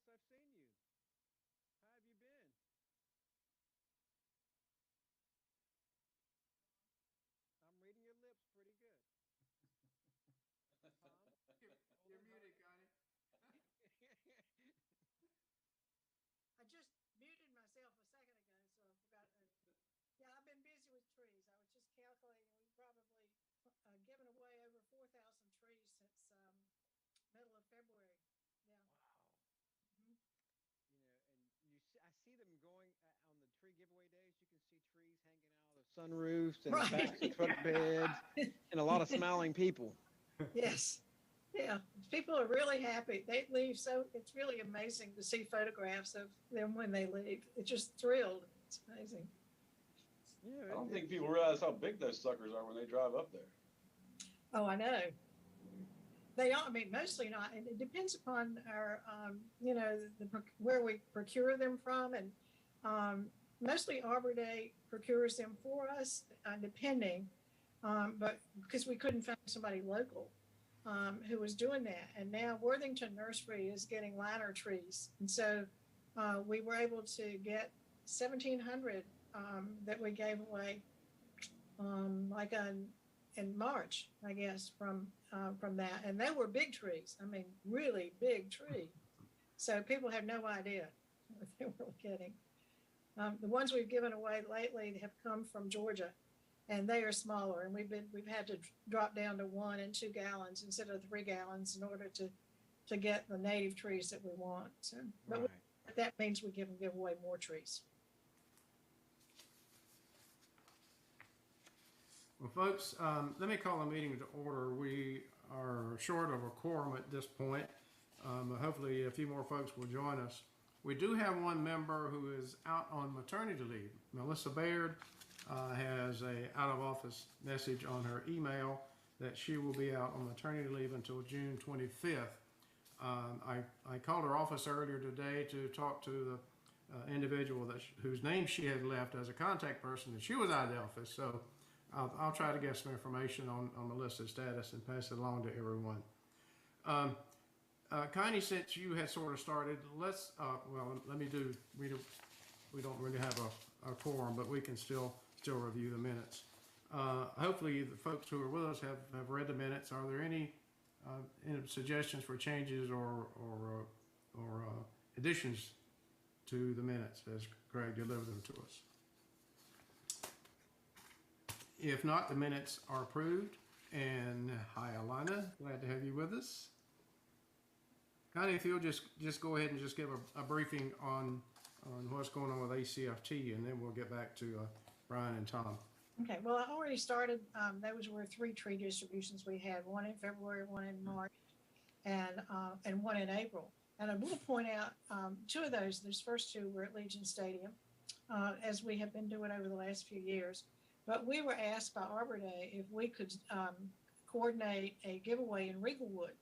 since I've seen you. How have you been? I'm reading your lips pretty good. Tom, You're, hold you're on, muted, Connie. I just muted myself a second ago, so I forgot. Yeah, I've been busy with trees. I was just calculating. We've probably given away over 4,000 trees since middle of February. Yeah. Wow. Mhm. And I see them going on the tree giveaway days. You can see trees hanging out of sunroofs and the backs of Right. truck beds, and a lot of smiling people. Yes. Yeah. People are really happy. They leave. So it's really amazing to see photographs of them when they leave. It's just thrilled. It's amazing. Yeah, I don't think it's people realize how big those suckers are when they drive up there. Oh, I know. They are, I mean, mostly not. And it depends upon our, where we procure them from. And mostly Arbor Day procures them for us, depending. But because we couldn't find somebody local who was doing that. And now Worthington Nursery is getting liner trees. And so we were able to get 1,700 that we gave away like in March, I guess, from that, and they were big trees. I mean, really big trees. So people have no idea what they were getting. The ones we've given away lately have come from Georgia, and they are smaller. And we've had to drop down to 1 and 2 gallons instead of 3 gallons in order to get the native trees that we want. So, right. that means we give away more trees. Well, folks, let me call the meeting to order. We are short of a quorum at this point. Hopefully, a few more folks will join us. We do have one member who is out on maternity leave. Melissa Baird has a out of office message on her email that she will be out on maternity leave until June 25th. I called her office earlier today to talk to the individual whose name she had left as a contact person, and she was out of the office. So I'll try to get some information on Melissa's status and pass it along to everyone. Connie, since you had sort of started, let me do, we don't really have a quorum, but we can still review the minutes. Hopefully the folks who are with us have read the minutes. Are there any suggestions for changes or additions to the minutes as Greg delivered them to us? If not, the minutes are approved. And hi, Alana, glad to have you with us. Connie, if you'll just go ahead and just give a briefing on what's going on with ACFT, and then we'll get back to Brian and Tom. Okay, well, I already started. Those were 3 tree distributions we had, one in February, one in March, and one in April. And I will point out 2 of those first 2 were at Legion Stadium, as we have been doing over the last few years. But we were asked by Arbor Day if we could coordinate a giveaway in Riegelwood.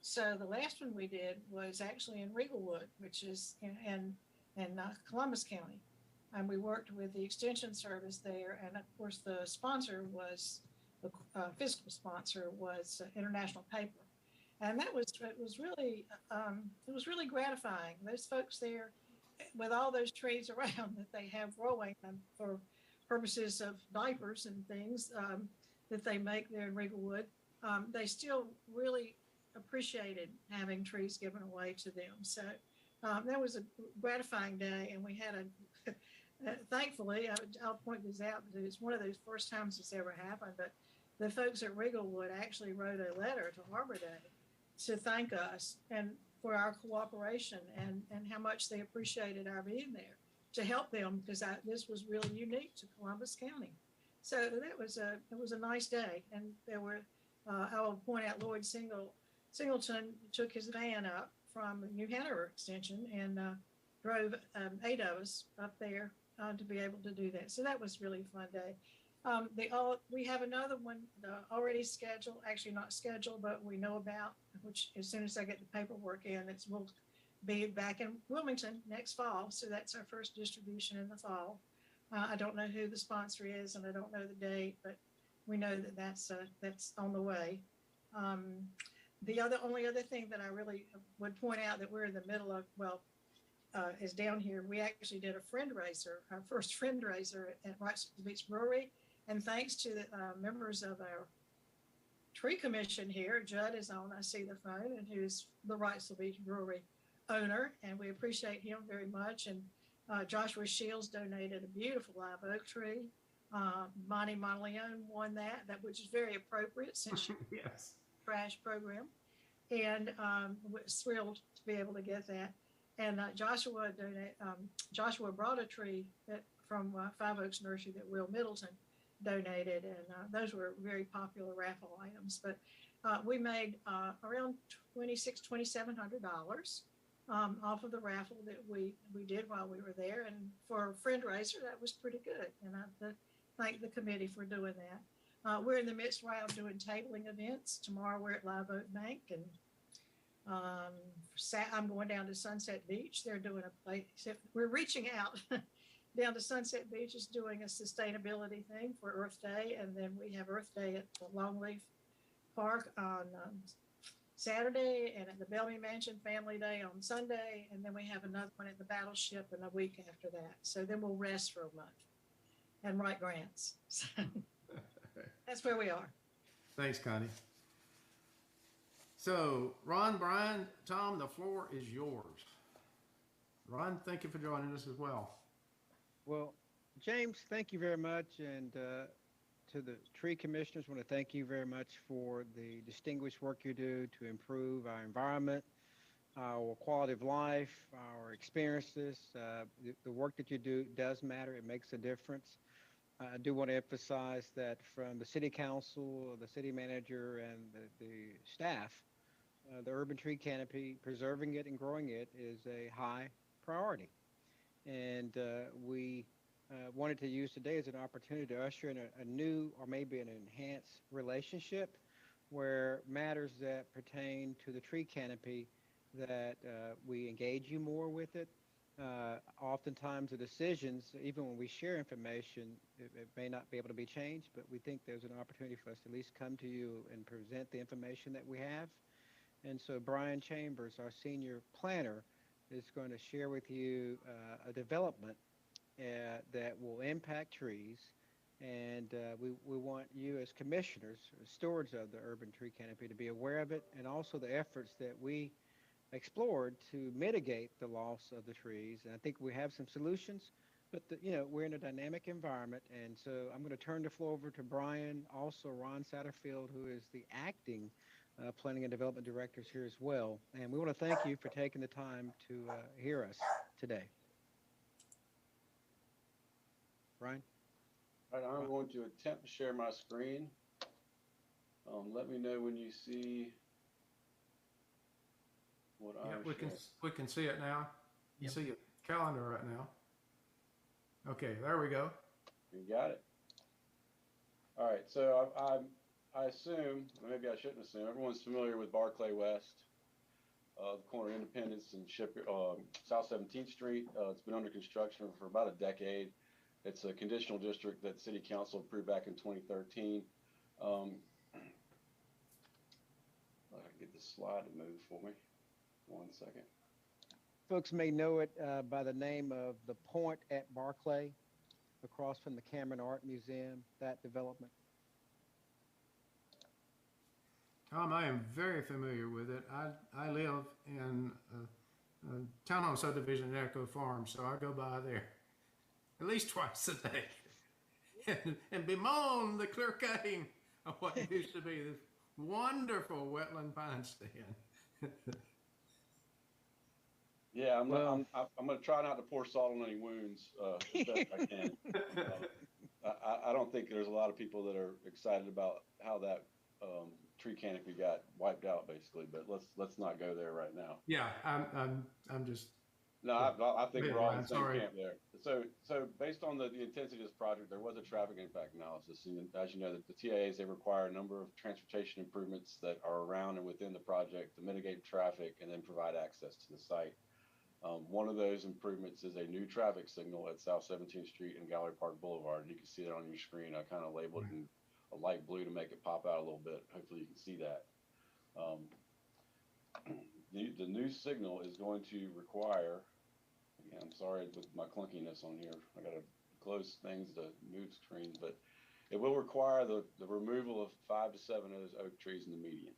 So the last one we did was actually in Riegelwood, which is in Columbus County. And we worked with the Extension Service there. And of course, the sponsor was, the fiscal sponsor was International Paper. And it was really gratifying. Those folks there, with all those trees around that they have growing for purposes of diapers and things that they make there in Riegelwood, they still really appreciated having trees given away to them. So that was a gratifying day, and we had thankfully, I'll point this out because it's one of those first times it's ever happened, but the folks at Riegelwood actually wrote a letter to Arbor Day to thank us and for our cooperation and how much they appreciated our being there to help them, because this was really unique to Columbus County. So it was a nice day. And there were, I will point out, Lloyd Singleton took his van up from New Hanover Extension and drove 8 of us up there to be able to do that. So that was really a fun day. We have another one already scheduled, actually not scheduled, but we know about, which as soon as I get the paperwork in, we'll be back in Wilmington next fall. So that's our first distribution in the fall. I don't know who the sponsor is and I don't know the date, but we know that that's on the way. The only other thing that I really would point out that we're in the middle of, is down here. We actually did a friend raiser, our first friend raiser at Wrightsville Beach Brewery. And thanks to the members of our tree commission here, Judd is on, I see the phone, and who's the Wrightsville Beach Brewery owner. And we appreciate him very much. And Joshua Shields donated a beautiful live oak tree. Monty Monteleone won that, which is very appropriate since Yes. trash program, and was thrilled to be able to get that. And Joshua brought a tree from Five Oaks Nursery that Will Middleton donated, and those were very popular raffle items. But we made around $2,700 off of the raffle that we did while we were there, and for a friend raiser, that was pretty good. And I thank the committee for doing that. We're in the midst right now doing tabling events. Tomorrow we're at Live Oak Bank, and I'm going down to Sunset Beach. They're doing a place. We're reaching out down to Sunset Beach, is doing a sustainability thing for Earth Day, and then we have Earth Day at the Longleaf Park on Saturday, and at the Bellamy Mansion Family Day on Sunday, and then we have another one at the Battleship in a week after that. So then we'll rest for a month and write grants. So that's where we are. Thanks, Connie. So, Ron, Brian, Tom, the floor is yours. Ron, thank you for joining us as well. Well, James, thank you very much. And to the tree commissioners, I want to thank you very much for the distinguished work you do to improve our environment, our quality of life, our experiences. The work that you do does matter. It makes a difference. I do want to emphasize that from the city council, the city manager, and the staff, the urban tree canopy, preserving it and growing it is a high priority. And we wanted to use today as an opportunity to usher in a new or maybe an enhanced relationship where matters that pertain to the tree canopy, that we engage you more with it. Oftentimes the decisions, even when we share information, it may not be able to be changed, but we think there's an opportunity for us to at least come to you and present the information that we have. And so Brian Chambers, our senior planner, is going to share with you a development that will impact trees. And we want you as commissioners, stewards of the urban tree canopy, to be aware of it, and also the efforts that we explored to mitigate the loss of the trees. And I think we have some solutions, but we're in a dynamic environment. And so I'm going to turn the floor over to Brian, also Ron Satterfield, who is the acting Planning and Development Directors here as well. And we want to thank you for taking the time to hear us today. Brian? All right, I'm going to attempt to share my screen. Let me know when you see what Yeah, I'm we sharing. can see it now. You Yep. see your calendar right now. Okay, there we go. You got it. All right, so I assume, maybe I shouldn't assume, everyone's familiar with Barclay West, the corner of Independence and South 17th Street. It's been under construction for about a decade. It's a conditional district that City Council approved back in 2013. I can get this slide to move for me. 1 second. Folks may know it by the name of the Point at Barclay, across from the Cameron Art Museum, that development. Tom, I am very familiar with it. I live in a townhome subdivision in Echo Farm, so I go by there at least twice a day and bemoan the clear cutting of what used to be this wonderful wetland pine stand. Yeah, I'm going to try not to pour salt on any wounds as best I can. I don't think there's a lot of people that are excited about how that tree canopy got wiped out, basically. But let's not go there right now. Yeah, I'm just. No, I think we're all in the same sorry. camp there. So based on the intensity of this project, there was a traffic impact analysis. And as you know, the TIAs, they require a number of transportation improvements that are around and within the project to mitigate traffic and then provide access to the site. One of those improvements is a new traffic signal at South 17th Street and Gallery Park Boulevard. You can see it on your screen. I kind of labeled it in a light blue to make it pop out a little bit. Hopefully you can see that. the new signal is going to require, again, I'm sorry with my clunkiness on here, I gotta close things to move screens, but it will require the removal of 5 to 7 of those oak trees in the median.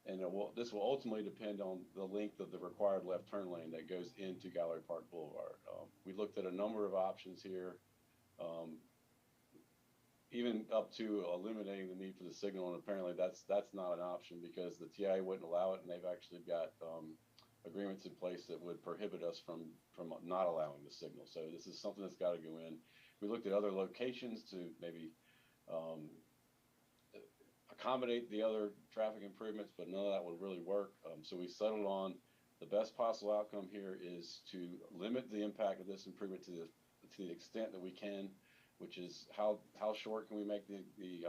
And this will ultimately depend on the length of the required left turn lane that goes into Gallery Park Boulevard. We looked at a number of options here, even up to eliminating the need for the signal, and apparently that's not an option because the TIA wouldn't allow it, and they've actually got agreements in place that would prohibit us from not allowing the signal. So this is something that's got to go in. We looked at other locations to maybe accommodate the other traffic improvements, but none of that would really work. So we settled on the best possible outcome here is to limit the impact of this improvement to the extent that we can, which is how short can we make the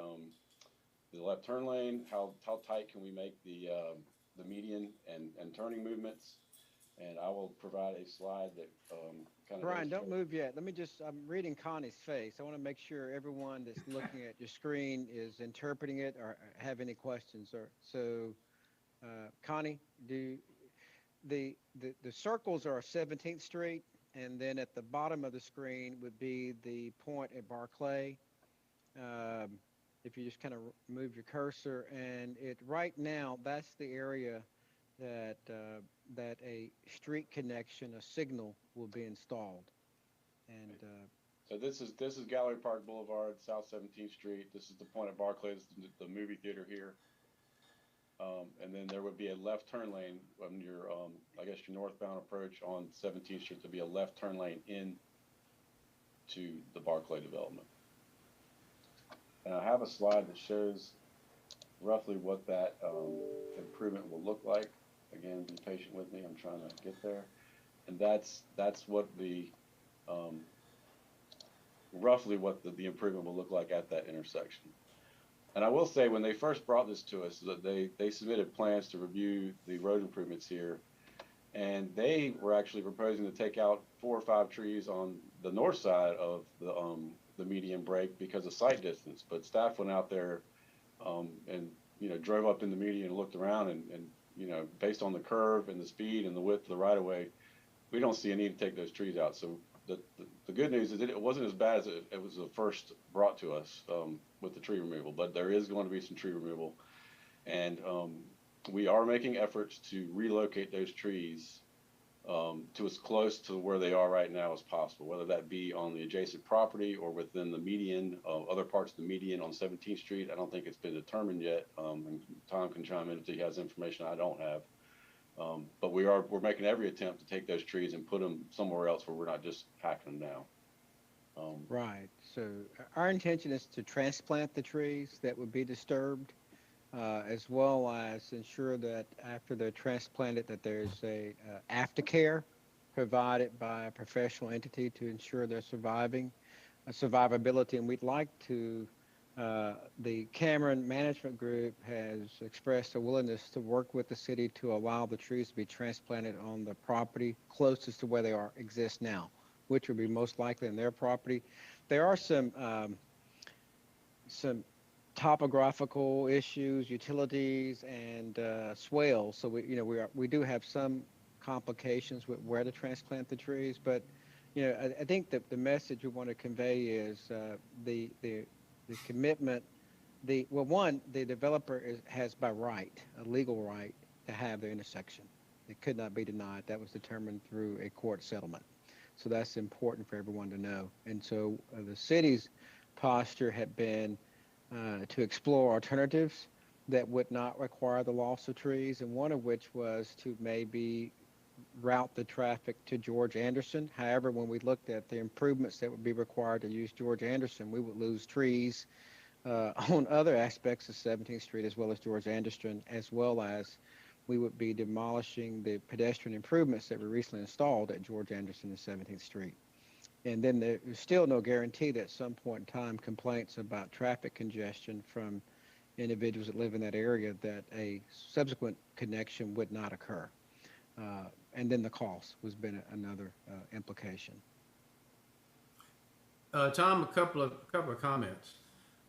left turn lane, how tight can we make the median and turning movements. And I will provide a slide that kind of. Brian, don't move yet. I'm reading Connie's face. I want to make sure everyone that's looking at your screen is interpreting it or have any questions. Connie, the circles are 17th Street, and then at the bottom of the screen would be the point at Barclay. If you just kind of move your cursor, and right now that's the area that a street connection, a signal, will be installed. And so this is Gallery Park Boulevard, South 17th Street. This is the point at Barclays, the movie theater here. And then there would be a left turn lane on your, I guess your northbound approach on 17th Street. There'd be a left turn lane in to the Barclay development. And I have a slide that shows roughly what that improvement will look like. Again, be patient with me. I'm trying to get there. And that's what the roughly what the improvement will look like at that intersection. And I will say, when they first brought this to us, that they submitted plans to review the road improvements here, and they were actually proposing to take out 4 or 5 trees on the north side of the median break because of sight distance. But staff went out there and drove up in the median and looked around, and based on the curve and the speed and the width of the right of way, we don't see a need to take those trees out. So the good news is that it wasn't as bad as it was the first brought to us with the tree removal, but there is going to be some tree removal. And we are making efforts to relocate those trees to as close to where they are right now as possible, whether that be on the adjacent property or within the median, other parts of the median on 17th Street. I don't think it's been determined yet. And Tom can chime in if he has information I don't have. But we're making every attempt to take those trees and put them somewhere else where we're not just hacking them down. Right. So our intention is to transplant the trees that would be disturbed, as well as ensure that after they're transplanted, that there's a aftercare provided by a professional entity to ensure their survivability. And we'd like to. The Cameron Management Group has expressed a willingness to work with the city to allow the trees to be transplanted on the property closest to where they exist now, which would be most likely in their property. There are some topographical issues, utilities, and swales. So we do have some complications with where to transplant the trees. But I think that the message we want to convey is the commitment. The developer has by right, a legal right, to have the intersection. It could not be denied. That was determined through a court settlement. So that's important for everyone to know. And so the city's posture had been to explore alternatives that would not require the loss of trees, and one of which was to maybe route the traffic to George Anderson. However, when we looked at the improvements that would be required to use George Anderson, we would lose trees on other aspects of 17th Street as well as George Anderson, as well as we would be demolishing the pedestrian improvements that were recently installed at George Anderson and 17th Street. And then there's still no guarantee that at some point in time complaints about traffic congestion from individuals that live in that area, that a subsequent connection would not occur. And then the cost has been another implication. Tom, a couple of comments.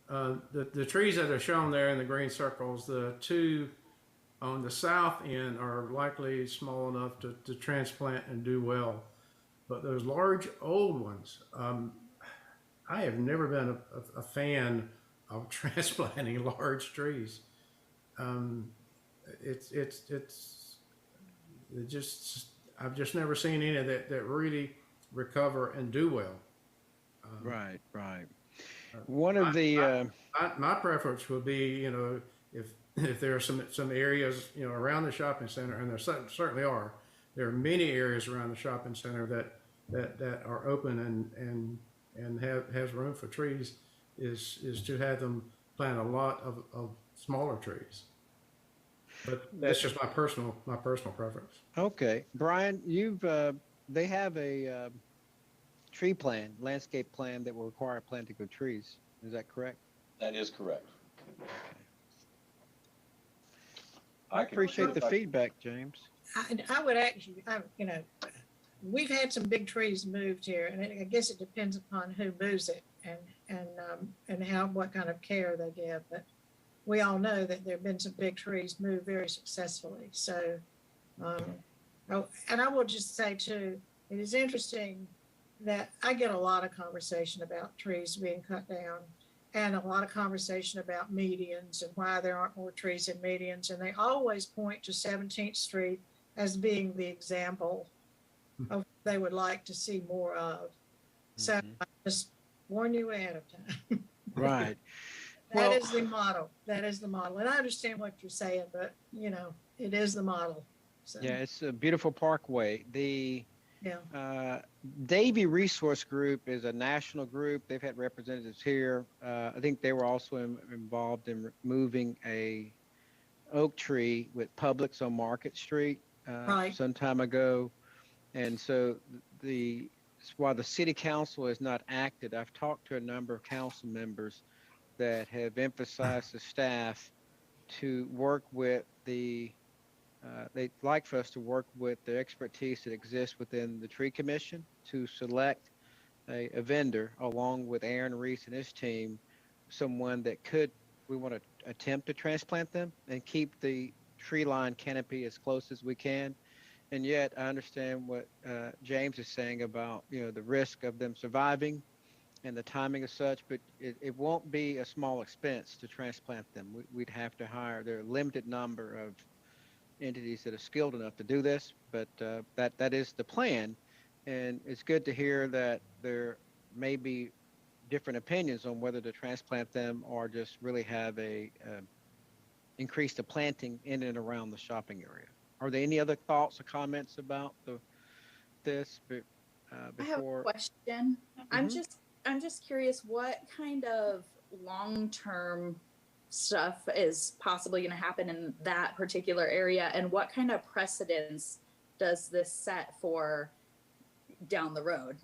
The trees that are shown there in the green circles, the 2 on the south end are likely small enough to transplant and do well. But those large old ones, I have never been a fan of transplanting large trees. Um, it's it just I've just never seen any that really recover and do well. Um, Right, right. uh, One my, of the my preference would be, if there are some areas, around the shopping center, and there certainly are. There are many areas around the shopping center that are open and has room for trees. Is to have them plant a lot of smaller trees. But that's just my personal preference. okay, Brian, you've they have a tree plan, landscape plan that will require planting of trees. Is that correct? That is correct. I can appreciate the I- feedback, James. I would actually, we've had some big trees moved here, and I guess it depends upon who moves it and what kind of care they give. But we all know that there have been some big trees moved very successfully. So, and I will just say too, it is interesting that I get a lot of conversation about trees being cut down and a lot of conversation about medians and why there aren't more trees in medians. And they always point to 17th Street as being the example of what they would like to see more of. So I just warn you ahead of time. Right. That is the model. That is the model. And I understand what you're saying, but it is the model. So, Yeah, it's a beautiful parkway. The yeah. Davy Resource Group is a national group. They've had representatives here. I think they were also involved in removing a oak tree with Publix on Market Street Right. some time ago. And so while the city council has not acted, I've talked to a number of council members that have emphasized to staff to work with they'd like for us to work with the expertise that exists within the tree commission to select a vendor along with Aaron Reese and his team, someone that we want to attempt to transplant them and keep the tree line canopy as close as we can. And yet I understand what James is saying about, the risk of them surviving and the timing of such, but it won't be a small expense to transplant them. We'd have to hire, there are a limited number of entities that are skilled enough to do this, but that is the plan. And it's good to hear that there may be different opinions on whether to transplant them or just really have increase the planting in and around the shopping area. Are there any other thoughts or comments about this I have a before? question. Mhm. I'm just curious what kind of long-term stuff is possibly going to happen in that particular area, and what kind of precedence does this set for down the road?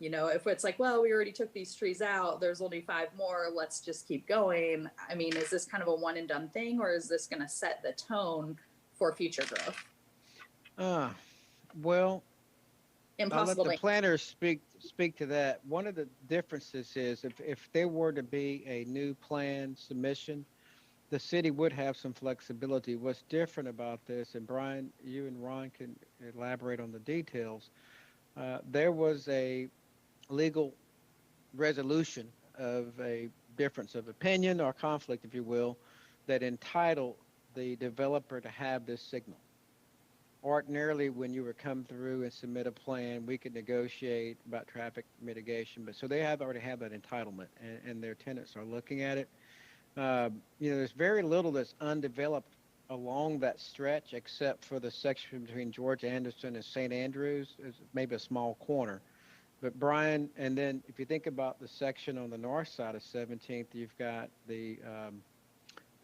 If it's like, well, we already took these trees out, there's only 5 more, let's just keep going. I mean, is this kind of a one and done thing, or is this going to set the tone for future growth? Well, I'll let Impossible the to planners speak to that. One of the differences is if there were to be a new plan submission, the city would have some flexibility. What's different about this, and Brian, you and Ron can elaborate on the details, there was a legal resolution of a difference of opinion or conflict, if you will, that entitled the developer to have this signal. Ordinarily, when you would come through and submit a plan, we could negotiate about traffic mitigation, but so they already have that entitlement, and their tenants are looking at it. There's very little that's undeveloped along that stretch, except for the section between George Anderson and St. Andrews, is maybe a small corner. But Brian, and then if you think about the section on the north side of 17th, you've got the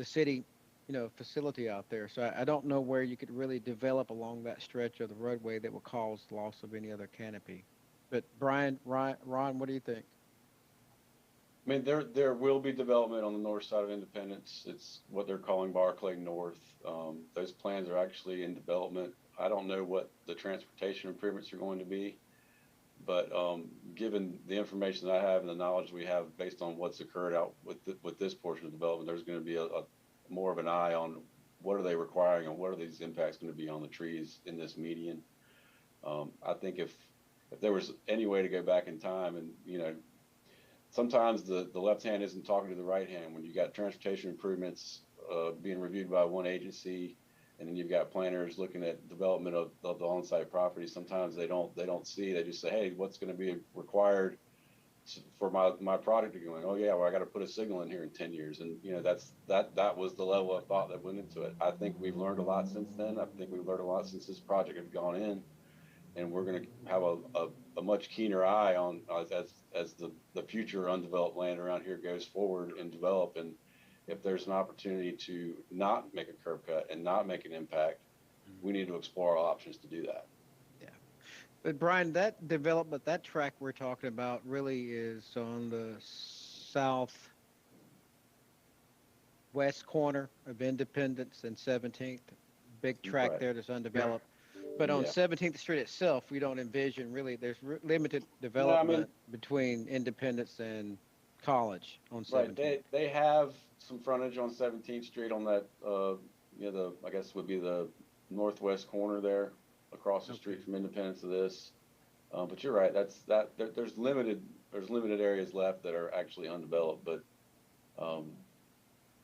city, facility out there. So I don't know where you could really develop along that stretch of the roadway that will cause loss of any other canopy. But Brian, Ron, what do you think? I mean, there will be development on the north side of Independence. It's what they're calling Barclay North. Those plans are actually in development. I don't know what the transportation improvements are going to be, but given the information that I have and the knowledge we have based on what's occurred out with this portion of development, there's going to be a more of an eye on what are they requiring and what are these impacts going to be on the trees in this median. I think if there was any way to go back in time, and sometimes the left hand isn't talking to the right hand when you got transportation improvements being reviewed by one agency, and then you've got planners looking at development of the on-site property. Sometimes they don't see. They just say, hey, what's going to be required for my project to go in? Oh yeah, well, I got to put a signal in here in 10 years. And that was the level of thought that went into it. I think we've learned a lot since then. I think we've learned a lot since this project has gone in, and we're going to have a much keener eye on as the future undeveloped land around here goes forward and develop. And if there's an opportunity to not make a curb cut and not make an impact, we need to explore our options to do that. Yeah. But Brian, that development, that track we're talking about really is on the southwest corner of Independence and 17th. Big track Right. there that's undeveloped. But on Yeah. 17th Street itself, we don't envision really, there's limited development between Independence and College on 17th. Right. They have some frontage on 17th Street on that, I guess would be the northwest corner there, across the street from Independence of this. But you're right. There's limited areas left that are actually undeveloped. But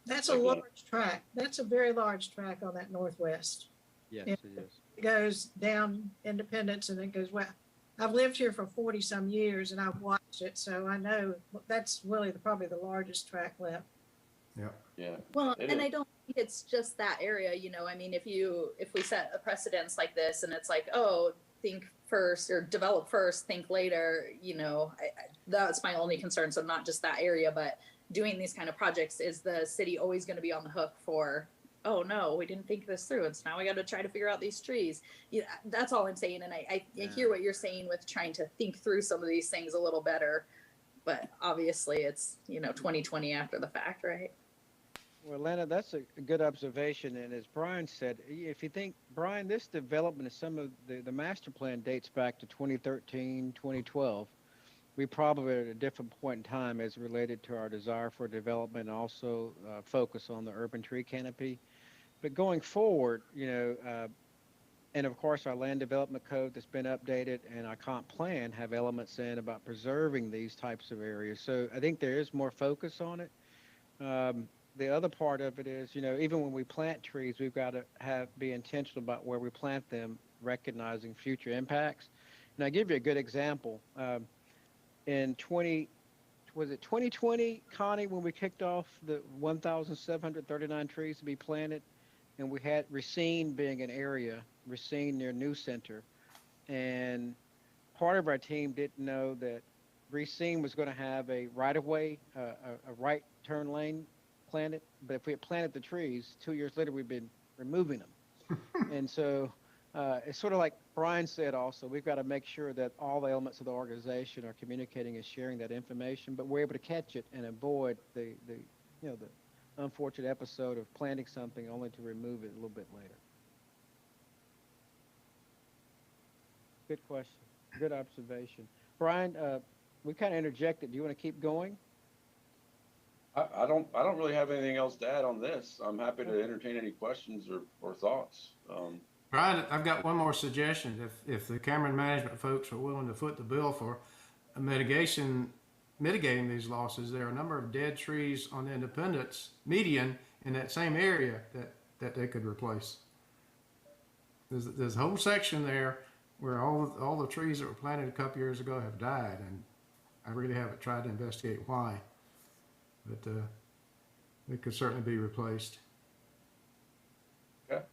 That's a large track. That's a very large track on that northwest. Yes, Yeah. it is. It goes down Independence and then goes west. I've lived here for 40 some years and I've watched it, so I know that's really probably the largest track left. yeah. Well, It and is. I don't think it's just that area, I mean, if we set a precedence like this and it's like, oh, think first or develop first, think later, that's my only concern. So not just that area, but doing these kind of projects, is the city always going to be on the hook for, oh no, we didn't think this through, and so now we got to try to figure out these trees. That's all I'm saying. And I hear what you're saying with trying to think through some of these things a little better, but obviously it's 2020 after the fact, right? Well, Lana, that's a good observation. And as Brian said, if you think, Brian, this development of some of the master plan dates back to 2013, 2012. We probably are at a different point in time as related to our desire for development and also focus on the urban tree canopy. But going forward, and of course our land development code that's been updated and our comp plan have elements in about preserving these types of areas. So I think there is more focus on it. The other part of it is, even when we plant trees, we've got to be intentional about where we plant them, recognizing future impacts. And I'll give you a good example. In 2020, Connie, when we kicked off the 1,739 trees to be planted, and we had Racine being an area, Racine near New Center, and part of our team didn't know that Racine was going to have a right-of-way, a right turn lane planted, but if we had planted the trees, 2 years later, we've been removing them. And so it's sort of like Brian said also, we've got to make sure that all the elements of the organization are communicating and sharing that information, but we're able to catch it and avoid the unfortunate episode of planting something only to remove it a little bit later. Good question. Good observation. Brian, we kind of interjected. Do you want to keep going? I don't really have anything else to add on this. I'm happy to entertain any questions or thoughts. Brian, I've got one more suggestion. If the Cameron management folks are willing to foot the bill for mitigating these losses, there are a number of dead trees on the Independence median in that same area that they could replace. There's a whole section there where all the trees that were planted a couple years ago have died, and I really haven't tried to investigate why, but they could certainly be replaced. Okay.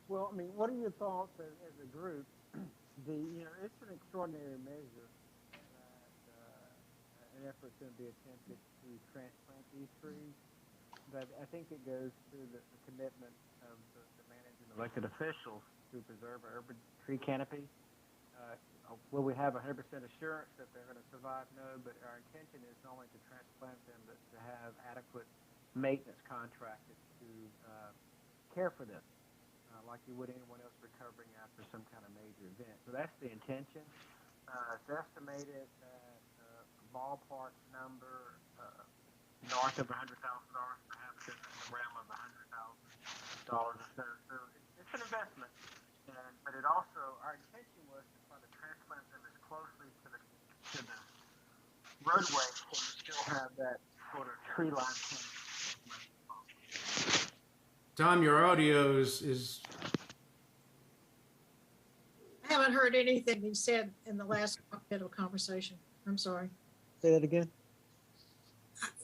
Well, I mean, what are your thoughts as a group? It's an extraordinary measure that an effort is going to be attempted to transplant these trees. But I think it goes to the commitment of the managing elected officials to preserve our urban tree canopy. Will we have 100% assurance that they're going to survive? No, but our intention is not only to transplant them, but to have adequate maintenance contracted to care for them, like you would anyone else recovering after some kind of major event. So that's the intention. It's estimated that ballpark number, north of $100,000, perhaps in the realm of $100,000 or so. So it's an investment, but it also, our intention was to try to transplant them as closely to the roadway, so we still have that sort of tree line fence as much as possible. Tom, your audio is I haven't heard anything he said in the last bit of conversation. I'm sorry. Say that again.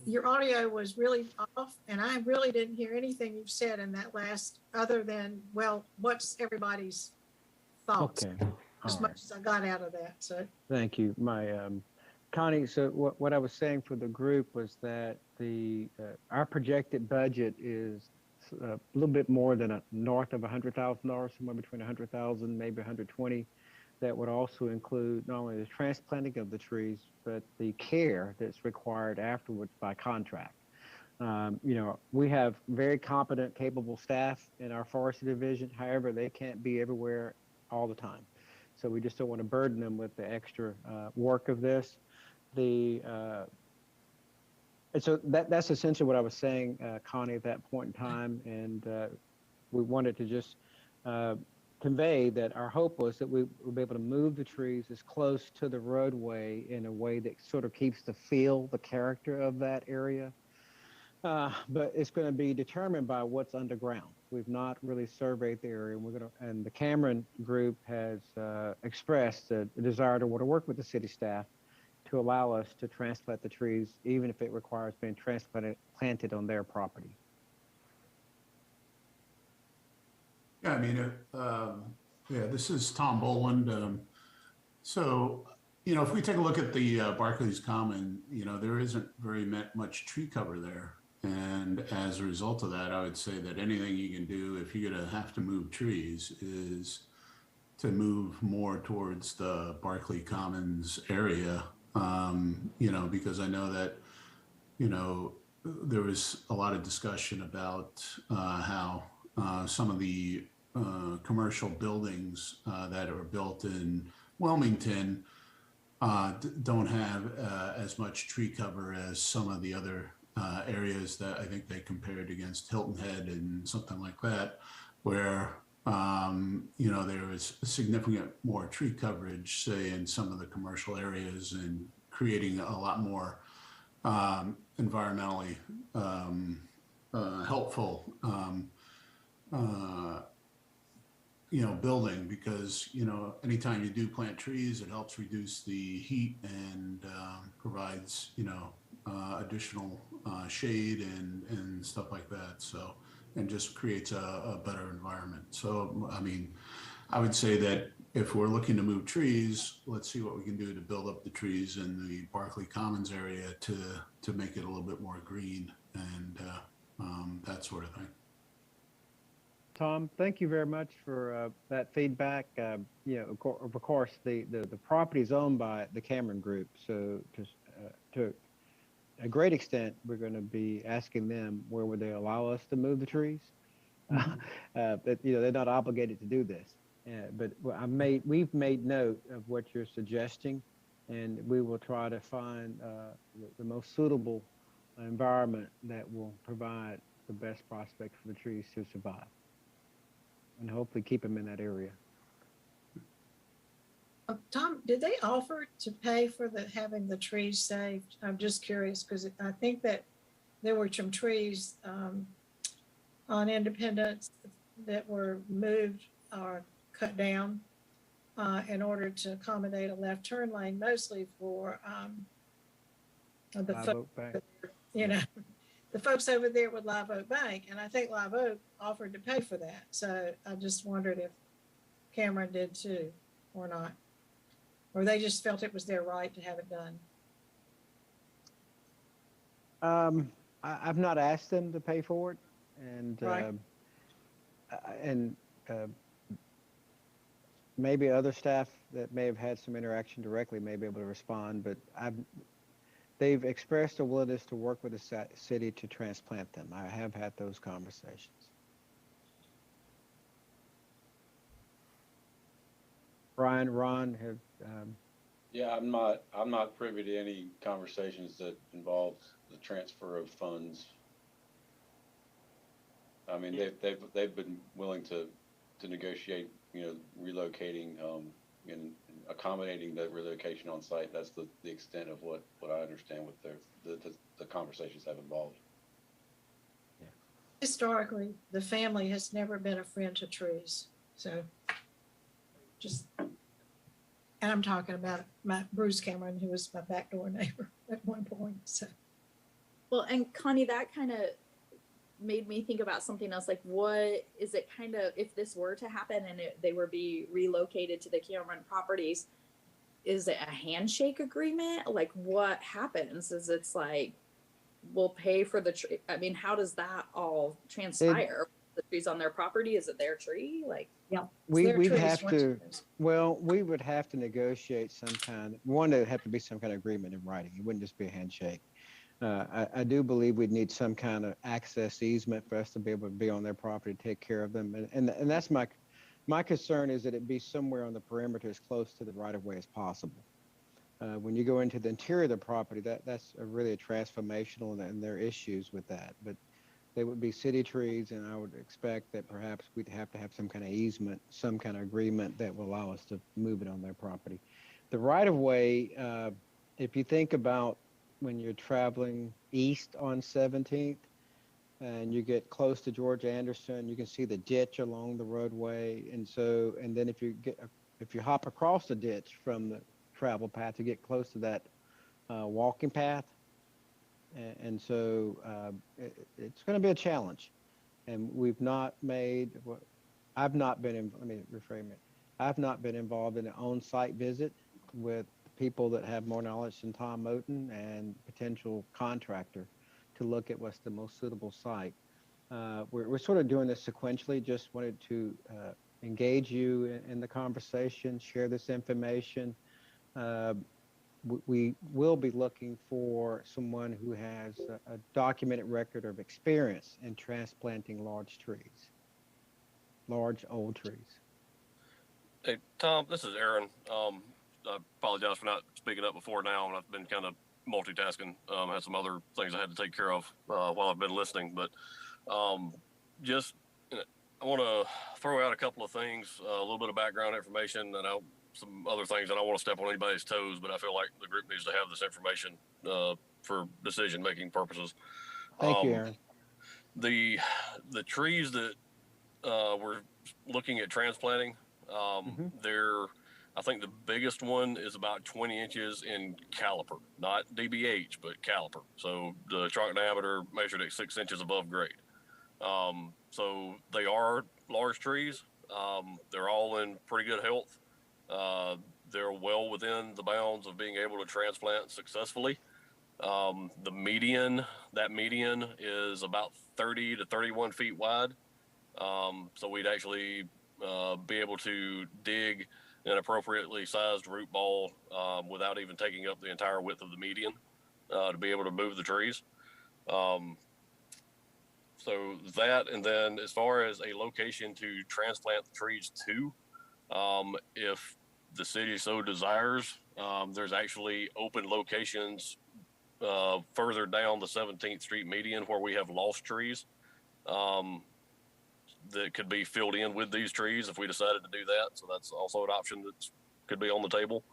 Your audio was really off, and I really didn't hear anything you've said in that last, other than, well, what's everybody's thoughts? Okay. As All much right. as I got out of that. So Thank you. Connie, so what I was saying for the group was that our projected budget is a little bit more than north of $100,000, somewhere between 100,000, maybe 120. That would also include not only the transplanting of the trees, but the care that's required afterwards by contract. We have very competent, capable staff in our forestry division. However, they can't be everywhere all the time. So we just don't want to burden them with the extra work of this. And so that's essentially what I was saying, Connie, at that point in time. And we wanted to just convey that our hope was that we would be able to move the trees as close to the roadway in a way that sort of keeps the character of that area. But it's going to be determined by what's underground. We've not really surveyed the area, and the Cameron group has expressed a desire to want to work with the city staff to allow us to transplant the trees, even if it requires being planted on their property. Yeah, I mean, this is Tom Boland. So, if we take a look at the Barclays Common, there isn't very much tree cover there. And as a result of that, I would say that anything you can do if you're going to have to move trees is to move more towards the Barclay Commons area, because I know that, there was a lot of discussion about how some of the commercial buildings that are built in Wilmington don't have as much tree cover as some of the other areas that I think they compared against Hilton Head and something like that, where there is significant more tree coverage, say in some of the commercial areas, and creating a lot more environmentally helpful building, because anytime you do plant trees, it helps reduce the heat and provides additional shade and stuff like that. So, and just creates a better environment. So, I mean, I would say that if we're looking to move trees, let's see what we can do to build up the trees in the Barclay Commons area to make it a little bit more green and that sort of thing. Tom, thank you very much for that feedback. Of course, the property is owned by the Cameron Group, so to a great extent, we're going to be asking them where would they allow us to move the trees. But they're not obligated to do this. But we've made note of what you're suggesting, and we will try to find the most suitable environment that will provide the best prospect for the trees to survive, and hopefully keep them in that area. Tom, did they offer to pay for having the trees saved? I'm just curious, because I think that there were some trees on Independence that were moved or cut down in order to accommodate a left turn lane, mostly for the folks, the folks over there with Live Oak Bank. And I think Live Oak offered to pay for that. So I just wondered if Cameron did too, or not. Or they just felt it was their right to have it done. I've not asked them to pay for it, and Right. Maybe other staff that may have had some interaction directly may be able to respond, but they've expressed a willingness to work with the city to transplant them. I have had those conversations. Brian, Ron, Yeah, I'm not privy to any conversations that involve the transfer of funds. I mean, they've been willing to negotiate, relocating, and accommodating the relocation on site. That's the extent of what I understand with the conversations have involved. Historically, the family has never been a friend to trees. So just, and I'm talking about my Bruce Cameron, who was my backdoor neighbor at one point. So, Well, and Connie, that kind of made me think about something else. Like, what is it kind of, if this were to happen and they were be relocated to the Cameron properties, is it a handshake agreement? Like, what happens? Is it's like, we'll pay for the tree? I mean, how does that all transpire? The tree's on their property? Is it their tree? Like, yeah, We'd have to, well, we would have to negotiate some kind, one, there'd have to be some kind of agreement in writing. It wouldn't just be a handshake. I do believe we'd need some kind of access easement for us to be able to be on their property, take care of them. And that's my concern, is that it be somewhere on the perimeter as close to the right of way as possible. When you go into the interior of the property, that's really a transformational, and there are issues with that. But they would be city trees, and I would expect that perhaps we'd have to have some kind of easement, some kind of agreement that will allow us to move it on their property. The right of way, if you think about when you're traveling east on 17th and you get close to George Anderson, you can see the ditch along the roadway. And then if you hop across the ditch from the travel path to get close to that walking path, and so it's going to be a challenge. And I've not been, let me reframe it. I've not been involved in an on-site visit with people that have more knowledge than Tom Moten and potential contractor to look at what's the most suitable site. We're sort of doing this sequentially. Just wanted to engage you in the conversation, share this information. We will be looking for someone who has a documented record of experience in transplanting large old trees. Hey, Tom, this is Aaron. I apologize for not speaking up before now, and I've been kind of multitasking. Had some other things I had to take care of while I've been listening. But just, I want to throw out a couple of things, a little bit of background information, and some other things. I don't want to step on anybody's toes, but I feel like the group needs to have this information for decision-making purposes. Thank you, Aaron. The trees that we're looking at transplanting, I think the biggest one is about 20 inches in caliper, not DBH, but caliper. So the trunk diameter measured at 6 inches above grade. So they are large trees. They're all in pretty good health. They're well within the bounds of being able to transplant successfully. That median is about 30 to 31 feet wide. So we'd actually be able to dig an appropriately sized root ball without even taking up the entire width of the median to be able to move the trees. So that, and then as far as a location to transplant the trees to, if the city so desires, there's actually open locations further down the 17th Street median where we have lost trees that could be filled in with these trees if we decided to do that. So that's also an option that could be on the table.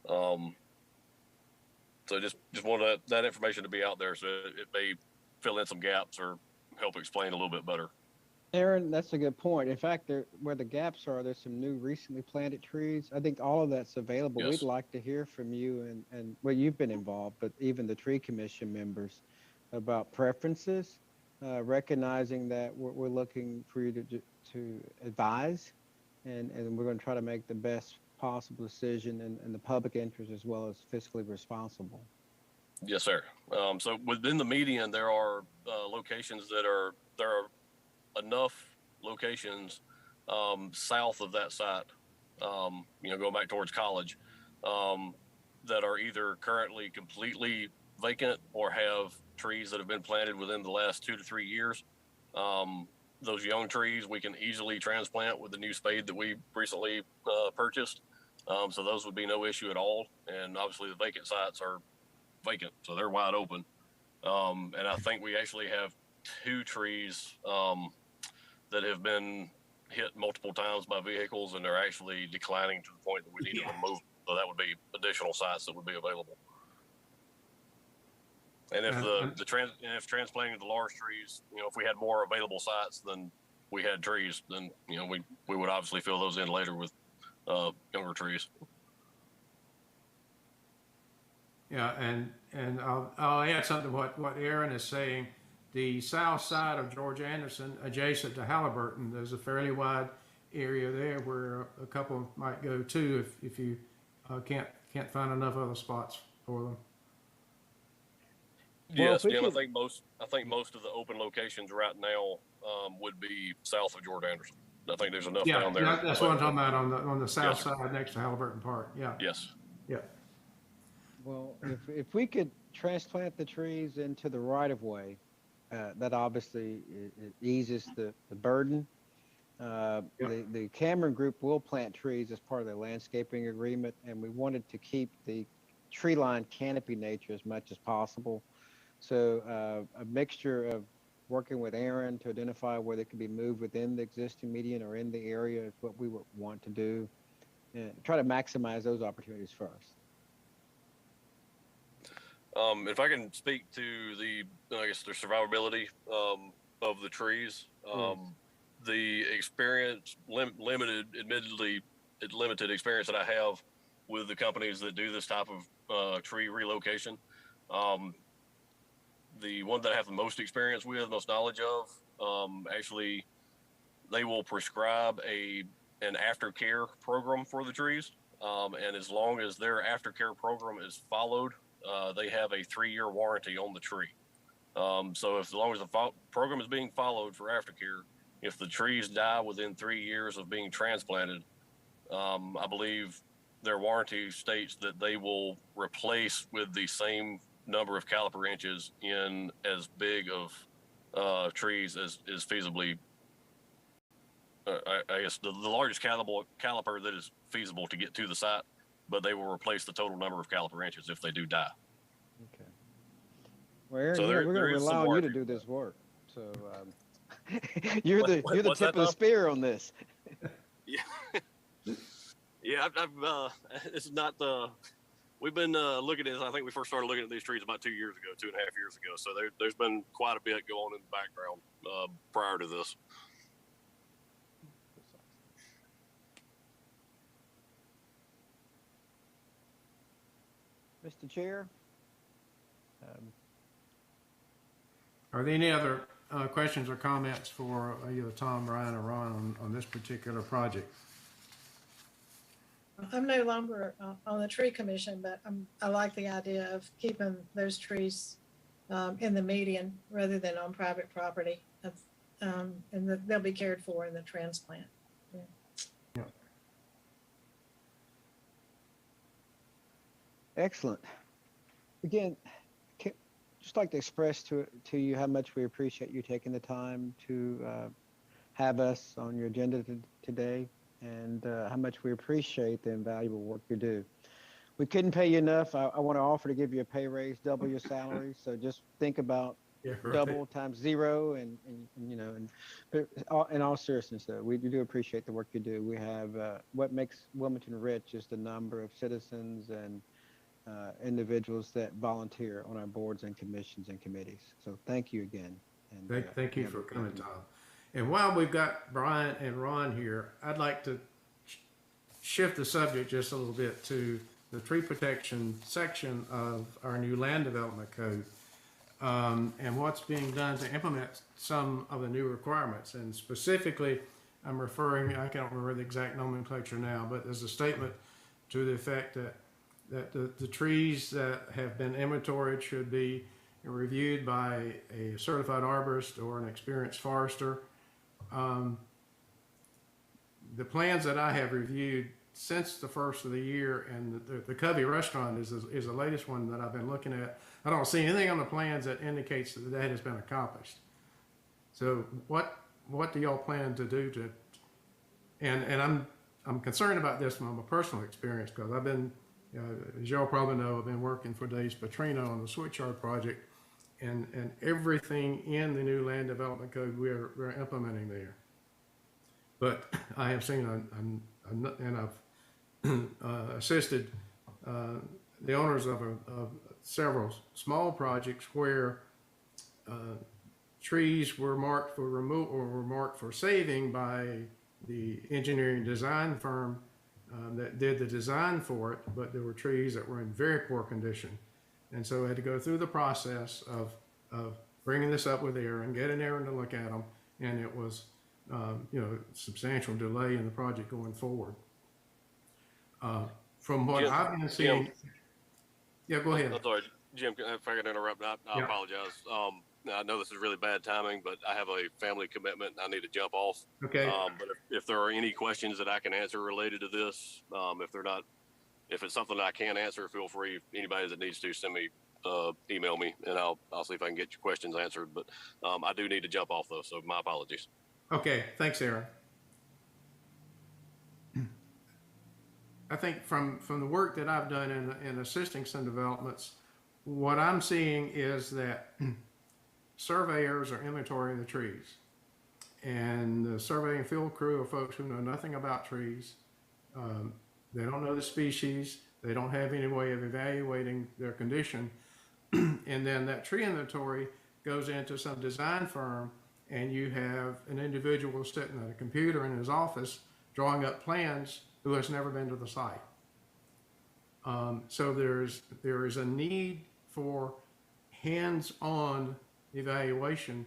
So just wanted that information to be out there so it may fill in some gaps or help explain a little bit better. Aaron, that's a good point. In fact, where the gaps are, there's some new recently planted trees. I think all of that's available. Yes. We'd like to hear from you and well, you've been involved, but even the tree commission members about preferences, recognizing that we're looking for you to advise, and we're going to try to make the best possible decision in the public interest as well as fiscally responsible. Yes, sir. So within the median, there are locations there are enough locations south of that site, going back towards College, that are either currently completely vacant or have trees that have been planted within the last 2 to 3 years. Those young trees we can easily transplant with the new spade that we recently purchased. So those would be no issue at all. And obviously the vacant sites are vacant, so they're wide open. And I think we actually have 2 trees that have been hit multiple times by vehicles, and they're actually declining to the point that we need to remove. So that would be additional sites that would be available. And if if transplanting the large trees, if we had more available sites than we had trees, then we would obviously fill those in later with younger trees. Yeah, and I'll add something to what Aaron is saying. The south side of George Anderson, adjacent to Halliburton, there's a fairly wide area there where a couple might go to if you can't find enough other spots for them. Yes, Jim. I think most of the open locations right now would be south of George Anderson. I think there's enough down there. Yeah, that's what I'm talking about on the south side next to Halliburton Park. Yeah. Yes. Yeah. Well, if we could transplant the trees into the right of way, that obviously it eases the burden. The Cameron Group will plant trees as part of the landscaping agreement, and we wanted to keep the tree line canopy nature as much as possible. So a mixture of working with Aaron to identify where they could be moved within the existing median or in the area is what we would want to do, and try to maximize those opportunities first. If I can speak to the survivability of the trees, the experience, limited experience that I have with the companies that do this type of tree relocation. The one that I have the most experience with, most knowledge of, actually, they will prescribe an aftercare program for the trees, and as long as their aftercare program is followed, they have a 3-year warranty on the tree. So as long as the program is being followed for aftercare, if the trees die within 3 years of being transplanted, I believe their warranty states that they will replace with the same number of caliper inches in as big of trees as feasibly. I guess the largest caliper that is feasible to get to the site, but they will replace the total number of caliper inches if they do die. Okay. Well, Aaron, So we're going to rely on you to do this work. So you're the tip of the spear on this. Yeah, yeah. This is not the. We've been looking at this. I think we first started looking at these trees about 2 years ago, 2.5 years ago. So there's been quite a bit going on in the background prior to this. Mr. Chair. Are there any other questions or comments for either Tom, Brian, or Ron on this particular project? I'm no longer on the tree commission, but I like the idea of keeping those trees in the median rather than on private property. And they'll be cared for in the transplant. Yeah. Excellent. Again, just like to express to you how much we appreciate you taking the time to have us on your agenda today, and how much we appreciate the invaluable work you do. We couldn't pay you enough. I want to offer to give you a pay raise, double your salary. So just think about double times 0, and but in all seriousness, though, we do appreciate the work you do. We have what makes Wilmington rich is the number of citizens and individuals that volunteer on our boards and commissions and committees. So thank you again. And thank you for coming, Tom. And while we've got Brian and Ron here, I'd like to shift the subject just a little bit to the tree protection section of our new land development code, and what's being done to implement some of the new requirements. And specifically, I'm referring, I can't remember the exact nomenclature now, but there's a statement to the effect that the trees that have been inventoried should be reviewed by a certified arborist or an experienced forester. The plans that I have reviewed since the first of the year, and the Covey restaurant is the latest one that I've been looking at. I don't see anything on the plans that indicates that has been accomplished. So what do y'all plan to do to? And I'm concerned about this from a personal experience because I've been, as y'all probably know, I've been working for Dave's Petrino on the switchyard project, and everything in the new land development code we're implementing there. But I have seen, and I've assisted the owners of several small projects where trees were marked for removal or were marked for saving by the engineering design firm that did the design for it, but there were trees that were in very poor condition. And so I had to go through the process of bringing this up with Aaron, getting Aaron to look at them, and it was, substantial delay in the project going forward. From what Jim, I've been seeing, yeah, go ahead. I'm sorry, Jim, if I could interrupt, I Yeah. apologize. I know this is really bad timing, but I have a family commitment and I need to jump off. Okay. But if there are any questions that I can answer related to this, if it's something I can answer, feel free. Anybody that needs to send me, email me, and I'll see if I can get your questions answered. But I do need to jump off though, so my apologies. Okay, thanks, Aaron. I think from the work that I've done in assisting some developments, what I'm seeing is that surveyors are inventorying the trees. And the surveying field crew are folks who know nothing about trees. They don't know the species. They don't have any way of evaluating their condition. And then that tree inventory goes into some design firm, and you have an individual sitting at a computer in his office drawing up plans who has never been to the site. So there is a need for hands-on evaluation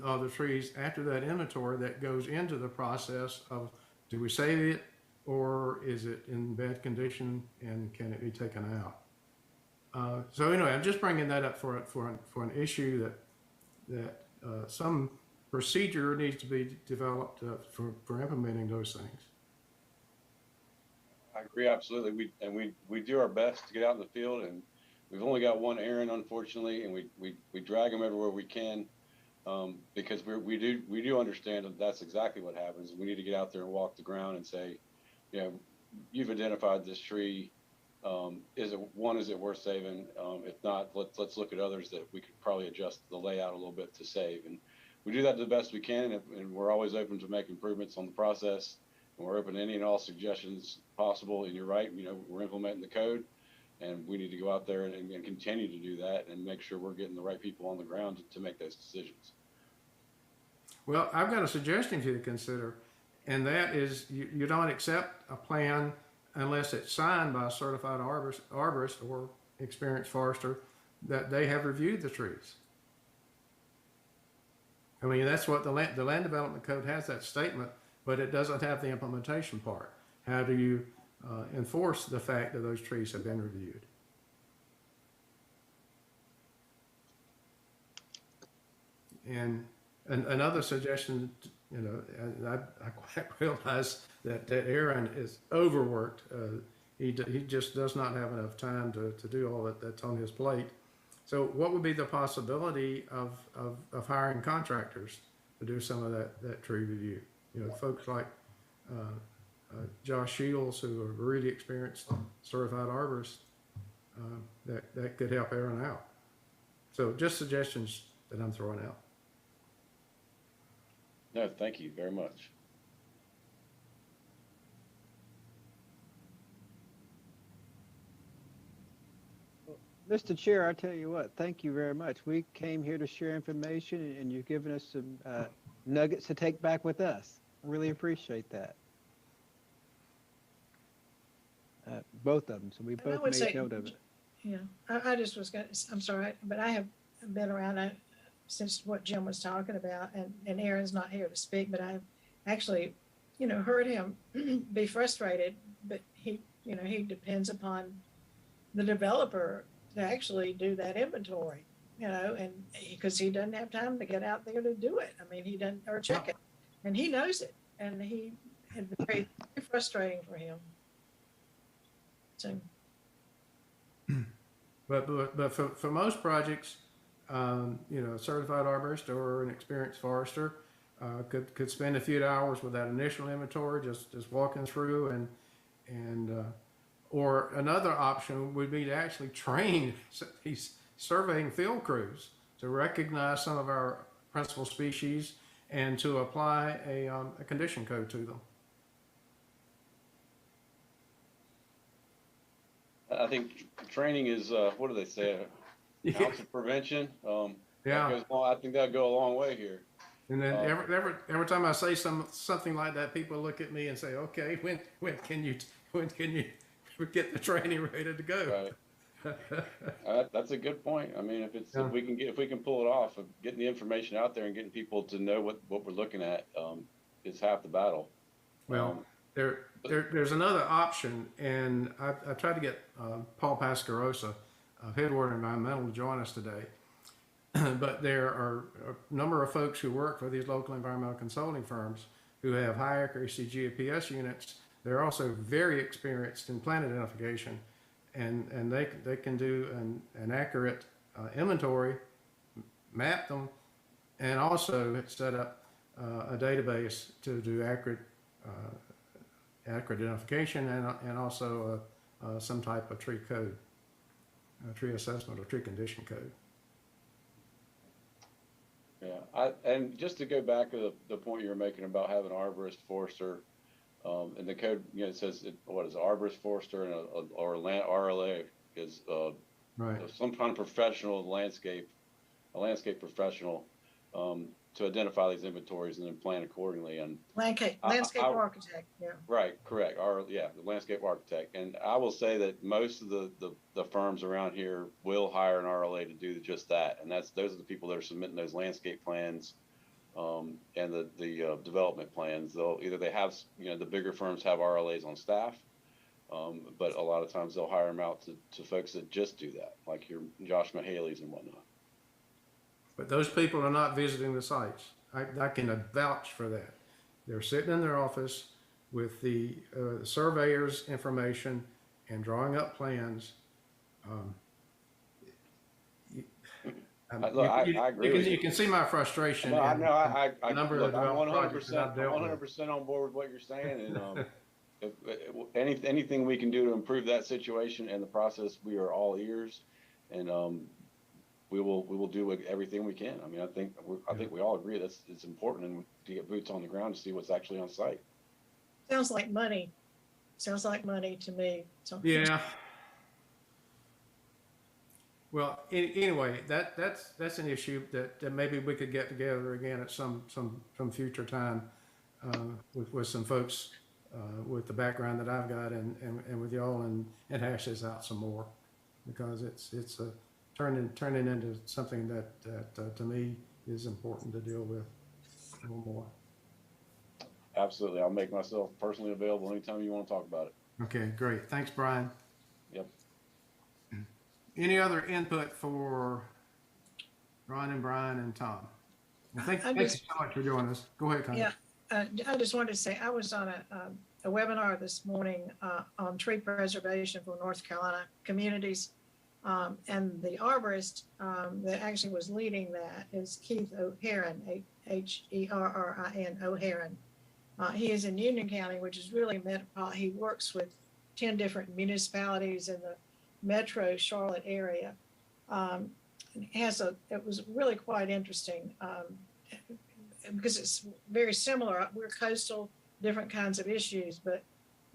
of the trees after that inventory that goes into the process of, do we save it, or is it in bad condition and can it be taken out? So anyway, I'm just bringing that up for an issue that some procedure needs to be developed for implementing those things. I agree, absolutely. We do our best to get out in the field, and we've only got one Aaron, unfortunately, and we drag him everywhere we can, because we do understand that that's exactly what happens. We need to get out there and walk the ground and say, you've identified this tree. Is it worth saving? If not, let's look at others that we could probably adjust the layout a little bit to save. And we do that the best we can, and we're always open to make improvements on the process. And we're open to any and all suggestions possible. And you're right, we're implementing the code, and we need to go out there and continue to do that and make sure we're getting the right people on the ground to make those decisions. Well, I've got a suggestion for you to consider, and that is you don't accept a plan unless it's signed by a certified arborist or experienced forester that they have reviewed the trees. I mean, that's what the land development code has, that statement, but it doesn't have the implementation part. How do you enforce the fact that those trees have been reviewed? And another suggestion, I quite realize that Aaron is overworked. He just does not have enough time to do all that's on his plate. So what would be the possibility of hiring contractors to do some of that tree review? Folks like Josh Shields, who are really experienced certified arborists, that could help Aaron out. So just suggestions that I'm throwing out. No, thank you very much. Mr. Chair, I tell you what, thank you very much. We came here to share information, and you've given us some nuggets to take back with us. Really appreciate that. Both of them, so we And I both would made say- note of it. Yeah, I just was going to, I'm sorry, but I have been around since what Jim was talking about, and Aaron's not here to speak, but I've actually, heard him be frustrated, but he depends upon the developer to actually do that inventory, and because he doesn't have time to get out there to do it. I mean, he doesn't, or check it, and he knows it, and he had been very frustrating for him. So. But for most projects, a certified arborist or an experienced forester could spend a few hours with that initial inventory, just walking through and or another option would be to actually train these surveying field crews to recognize some of our principal species and to apply a condition code to them. I think training is, what do they say? An ounce of prevention. Yeah. I think that'll go a long way here. And then every time I say something like that, people look at me and say, "Okay, when can you get the training ready to go?" Right. That's a good point. I mean, if we can pull it off, of getting the information out there and getting people to know what we're looking at, is half the battle. Well, there's another option, and I tried to get Paul Pascarosa of Headwater Environmental to join us today. But there are a number of folks who work for these local environmental consulting firms who have high accuracy GPS units. They're also very experienced in plant identification, and they can do an accurate inventory, map them, and also set up a database to do accurate identification and also some type of tree code, tree assessment or tree condition code. Yeah, and just to go back to the point you were making about having arborist, forester, and the code, it says what is arborist, forester, and or land RLA is right. Some kind of professional a landscape professional to identify these inventories and then plan accordingly. And landscape architect, yeah. Right, correct. The landscape architect. And I will say that most of the firms around here will hire an RLA to do just that. And those are the people that are submitting those landscape plans and the development plans. They have, the bigger firms have RLAs on staff, but a lot of times they'll hire them out to folks that just do that, like your Josh Mahaley's and whatnot. But those people are not visiting the sites. I can vouch for that. They're sitting in their office with the surveyor's information and drawing up plans. I agree with you. You can see my frustration. No, I know. I'm I'm 100% on board with what you're saying. And if anything we can do to improve that situation and the process, we are all ears. And we will do everything we can. I mean, I think we all agree that it's important and to get boots on the ground to see what's actually on site. Sounds like money. Sounds like money to me. So. Yeah. Well, anyway, that's an issue that maybe we could get together again at some future time with some folks with the background that I've got and with y'all and hash this out some more, because it's a turning into something that to me is important to deal with a little more. Absolutely. I'll make myself personally available anytime you want to talk about it. Okay, great. Thanks, Brian. Yep. Any other input for Ron and Brian and Tom? Well, thank you so much for joining us. Go ahead, Connie. Yeah, I just wanted to say I was on a webinar this morning on tree preservation for North Carolina communities. And the arborist that actually was leading that is Keith O'Haron, Herrin, O'Haron. He is in Union County, which is really he works with 10 different municipalities in the metro Charlotte area. It was really quite interesting because it's very similar. We're coastal, different kinds of issues, but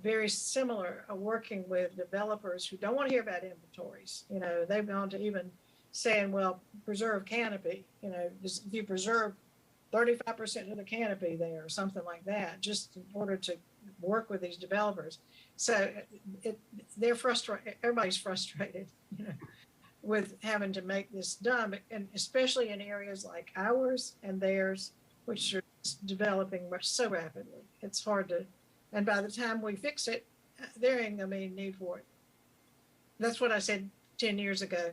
very similar, working with developers who don't want to hear about inventories. They've gone to even saying, well, preserve canopy, if you preserve 35% of the canopy there or something like that, just in order to work with these developers. So they're frustrated. Everybody's frustrated, with having to make this done, and especially in areas like ours and theirs, which are developing so rapidly. It's hard to, and by the time we fix it, there ain't gonna be need for it. That's what I said 10 years ago.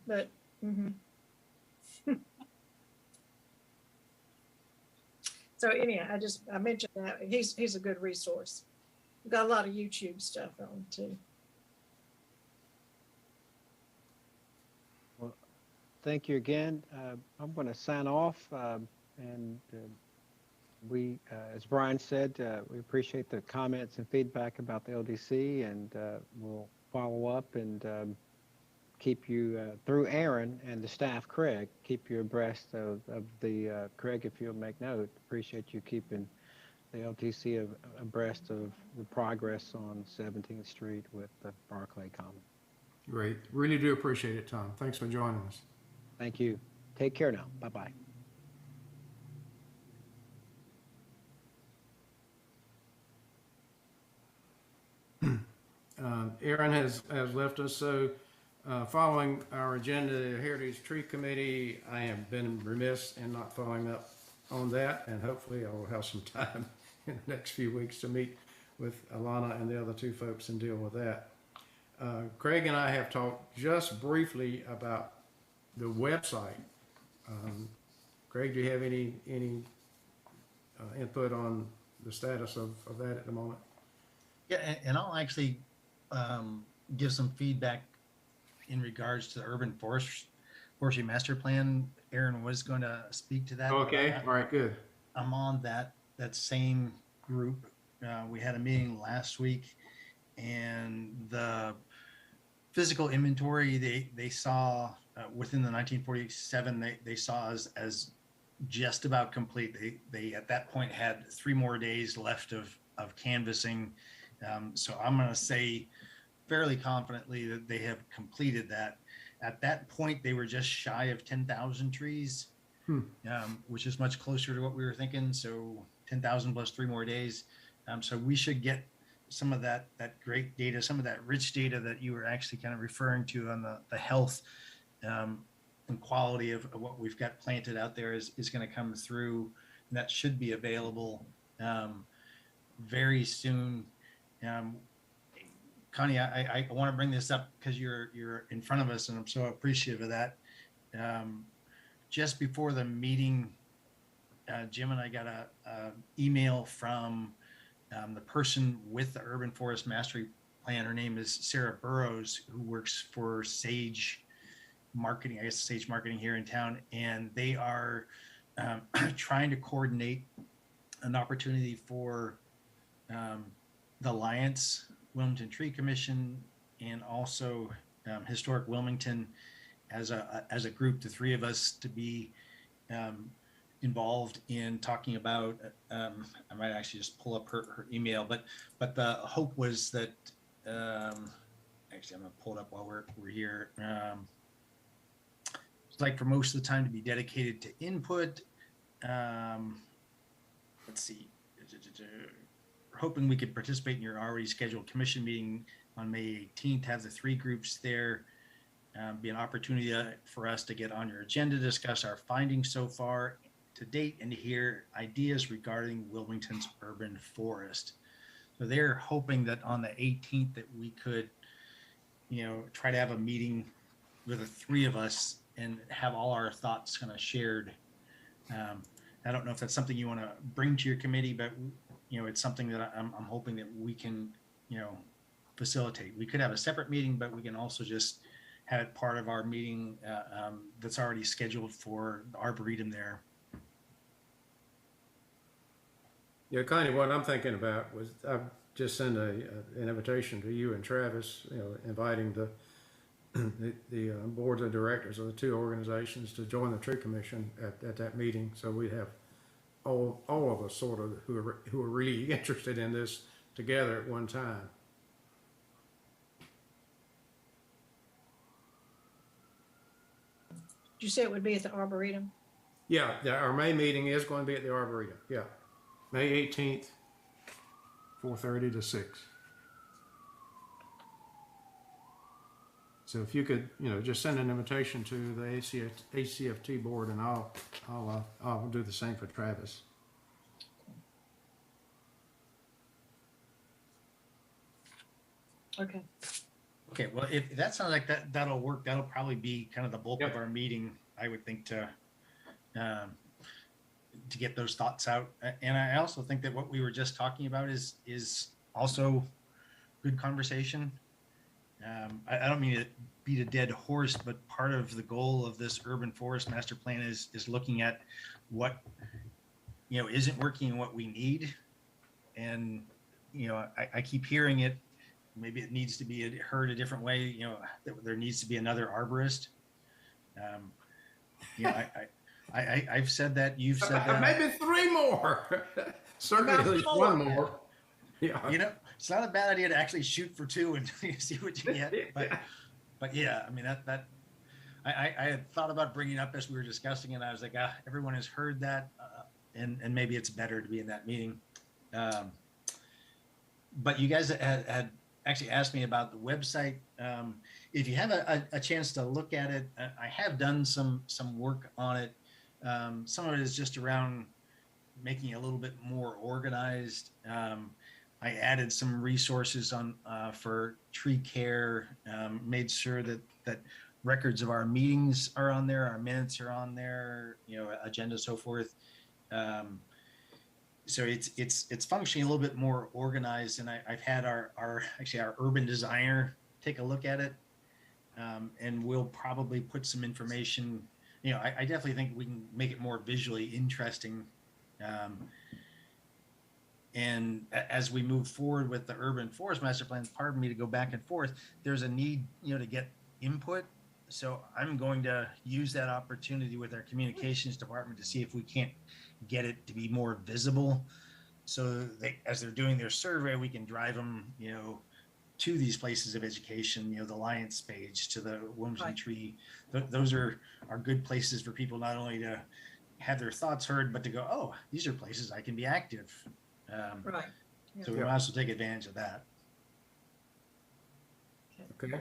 But so anyhow, I mentioned that he's a good resource. We've got a lot of YouTube stuff on too. Well, thank you again. I'm going to sign off and as Brian said, we appreciate the comments and feedback about the LDC, and we'll follow up and keep you, through Aaron and the staff, Craig, keep you abreast of the, Craig, if you'll make note, appreciate you keeping the LTC abreast of the progress on 17th Street with the Barclay Common. Great. Really do appreciate it, Tom. Thanks for joining us. Thank you. Take care now. Bye-bye. Aaron has left us, so following our agenda, the Heritage Tree Committee, I have been remiss in not following up on that, and hopefully I will have some time in the next few weeks to meet with Alana and the other two folks and deal with that. Craig and I have talked just briefly about the website. Craig, do you have any input on the status of that at the moment? Yeah, and I'll actually give some feedback in regards to the urban forestry master plan. Aaron was going to speak to that. Okay, all right, good. I'm on that same group. We had a meeting last week, and the physical inventory they saw within the 1947 they saw as just about complete. They at that point had 3 more days left of canvassing. So I'm going to say fairly confidently that they have completed that. At that point, they were just shy of 10,000 trees, which is much closer to what we were thinking. So 10,000 plus 3 more days. So we should get some of that great data, some of that rich data that you were actually kind of referring to on the health and quality of what we've got planted out there is going to come through. And that should be available very soon. Connie, I want to bring this up because you're in front of us, and I'm so appreciative of that. Just before the meeting, Jim and I got a email from the person with the Urban Forest Mastery Plan. Her name is Sarah Burrows, who works for Sage Marketing, I guess Sage Marketing here in town, and they are trying to coordinate an opportunity for the Alliance, Wilmington Tree Commission, and also Historic Wilmington as a group, the 3 of us, to be involved in talking about. I might actually just pull up her email, but the hope was that actually I'm gonna pull it up while we're here. It's like for most of the time to be dedicated to input. Let's see. We're hoping we could participate in your already scheduled commission meeting on May 18th, have the 3 groups there, be an opportunity for us to get on your agenda, discuss our findings so far to date, and to hear ideas regarding Wilmington's urban forest. So they're hoping that on the 18th that we could, try to have a meeting with the 3 of us and have all our thoughts kind of shared. I don't know if that's something you want to bring to your committee, but it's something that I'm hoping that we can, facilitate. We could have a separate meeting, but we can also just have it part of our meeting that's already scheduled for the Arboretum there. Yeah, kind of what I'm thinking about was I've just sent an invitation to you and Travis, inviting the boards of directors of the 2 organizations to join the Tree Commission at that meeting. So we have all of us sort of who are really interested in this together at one time. Did you say it would be at the Arboretum? Yeah, our May meeting is going to be at the Arboretum. Yeah, May 18th, 4:30 to 6. So if you could, just send an invitation to the ACFT board, and I'll do the same for Travis. Okay. Okay, well, if that sounds like that'll work. That'll probably be kind of the bulk of our meeting, I would think, to get those thoughts out. And I also think that what we were just talking about is also good conversation. I don't mean to beat a dead horse, but part of the goal of this urban forest master plan is looking at what isn't working in what we need. And, I keep hearing it. Maybe it needs to be heard a different way. There needs to be another arborist. I've said that. You've said that. Maybe 3 more. Certainly at least 1 more. Yeah. It's not a bad idea to actually shoot for 2 and see what you get. But yeah, I mean, I had thought about bringing up as we were discussing it. I was like, everyone has heard that, and maybe it's better to be in that meeting. But you guys had actually asked me about the website. If you have a chance to look at it, I have done some work on it. Some of it is just around making it a little bit more organized. I added some resources on for tree care, made sure that records of our meetings are on there, our minutes are on there, agenda, so forth. So it's functioning a little bit more organized, and I've had our urban designer take a look at it, and we'll probably put some information. I definitely think we can make it more visually interesting. And as we move forward with the urban forest master plan, pardon me to go back and forth, there's a need, to get input. So I'm going to use that opportunity with our communications department to see if we can't get it to be more visible. So as they're doing their survey, we can drive them, to these places of education, the Alliance page, to the Wilmington Tree. Those are good places for people not only to have their thoughts heard, but to go, oh, these are places I can be active. Right. So we might also take advantage of that. Okay.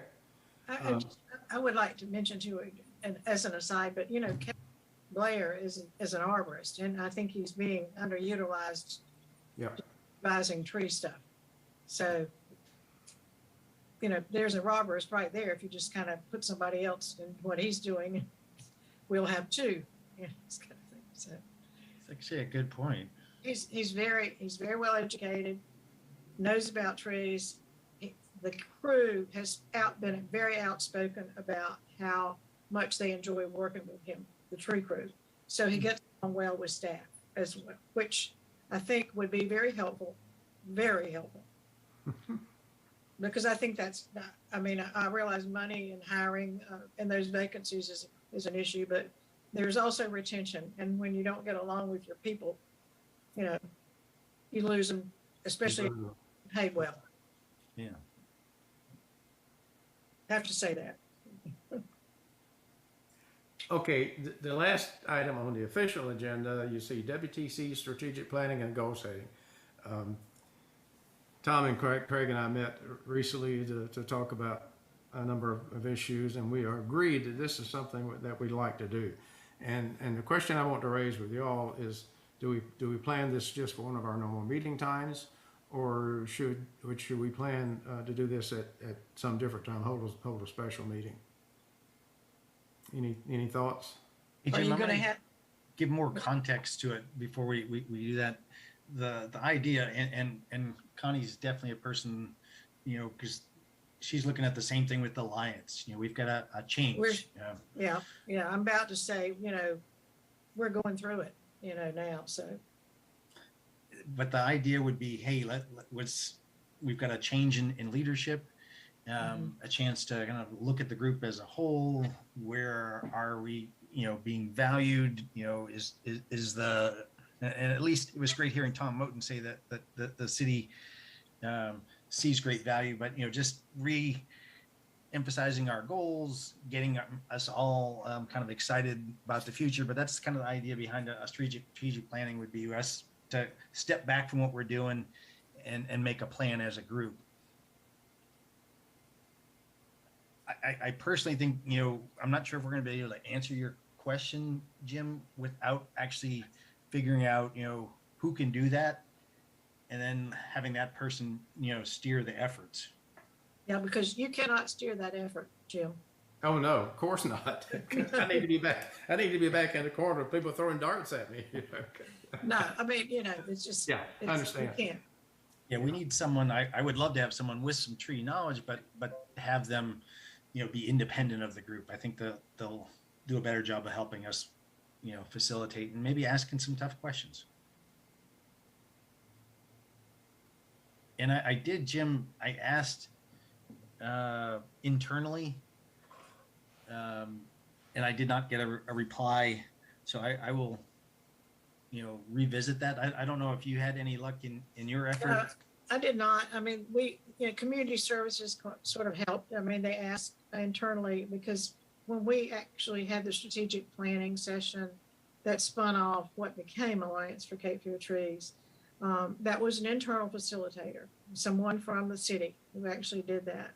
I would like to mention to you, and as an aside, but Kevin Blair is an arborist, and I think he's being underutilized. Yeah. Advising tree stuff. So, there's a arborist right there. If you just kind of put somebody else in what he's doing, we'll have 2. This kind of thing. So it's actually a good point. He's very well educated, knows about trees. The crew has been very outspoken about how much they enjoy working with him, the tree crew. So he gets on well with staff as well, which I think would be very helpful, because I think I realize money and hiring and those vacancies is an issue, but there's also retention. And when you don't get along with your people, you lose them, especially paid well. Yeah. Have to say that. Okay, the last item on the official agenda, you see WTC strategic planning and goal setting. Tom and Craig and I met recently to talk about a number of issues, and we agreed that this is something that we'd like to do. And the question I want to raise with y'all is, do we plan this just for one of our normal meeting times, or should we plan to do this at some different time, hold a special meeting? Any thoughts? Hey, Jim, Are you going to have? give more context to it before we do that? The idea, and Connie's definitely a person, because she's looking at the same thing with the Alliance. We've got a change. Yeah. I'm about to say, we're going through it, now. So, but the idea would be, hey, we've got a change in leadership, a chance to kind of look at the group as a whole. Where are we, being valued? Is the, and at least it was great hearing Tom Moten say that the city sees great value, but just re-emphasizing our goals, getting us all kind of excited about the future. But that's kind of the idea behind a strategic planning, would be us to step back from what we're doing and make a plan as a group. I personally think, I'm not sure if we're going to be able to answer your question, Jim, without actually figuring out, who can do that, and then having that person, steer the efforts. Yeah, because you cannot steer that effort, Jim. Oh no, of course not. I need to be back. I need to be back in the corner with people throwing darts at me. No, I mean, it's just. Yeah, I understand. You can't. Yeah, we need someone. I would love to have someone with some tree knowledge, but have them, be independent of the group. I think they'll do a better job of helping us, facilitate and maybe asking some tough questions. And I did, Jim, I asked internally, and I did not get a reply. So I will, revisit that. I don't know if you had any luck in your effort. I did not. I mean, community services sort of helped. I mean, they asked internally because when we actually had the strategic planning session that spun off what became Alliance for Cape Fear Trees, that was an internal facilitator, someone from the city who actually did that,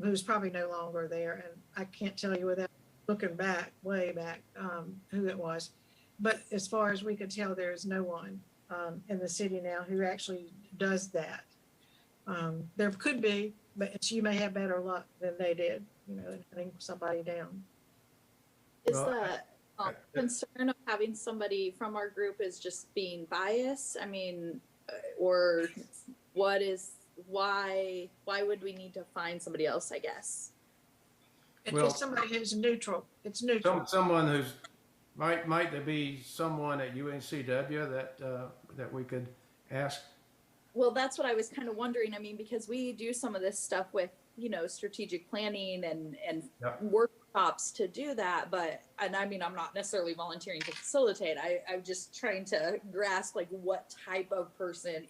who's probably no longer there. And I can't tell you without looking back, way back, who it was. But as far as we could tell, there is no one in the city now who actually does that. There could be, but you may have better luck than they did, in hunting somebody down. Is Well, the concern of having somebody from our group is just being biased? I mean, or why would we need to find somebody else, I guess? It's somebody who's neutral. It's neutral. Someone who's, might there be someone at UNCW that we could ask? Well, that's what I was kind of wondering. I mean, because we do some of this stuff with, strategic planning and Yep. workshops to do that. And I mean, I'm not necessarily volunteering to facilitate. I'm just trying to grasp like what type of person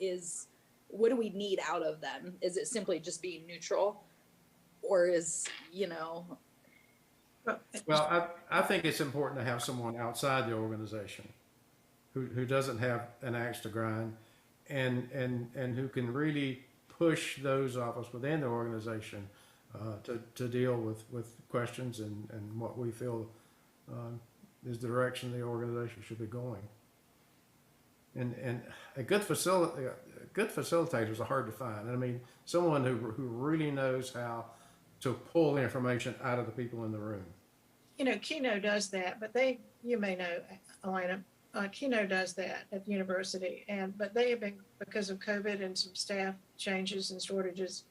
what do we need out of them? Is it simply just being neutral, or is, Well, I think it's important to have someone outside the organization who doesn't have an axe to grind and who can really push those of us within the organization to deal with questions and what we feel is the direction the organization should be going. And a good facilitators are hard to find. I mean, someone who really knows how to pull the information out of the people in the room. Keno does that, but you may know, Elena, Keno does that at the university, but they have been, because of COVID and some staff changes and shortages,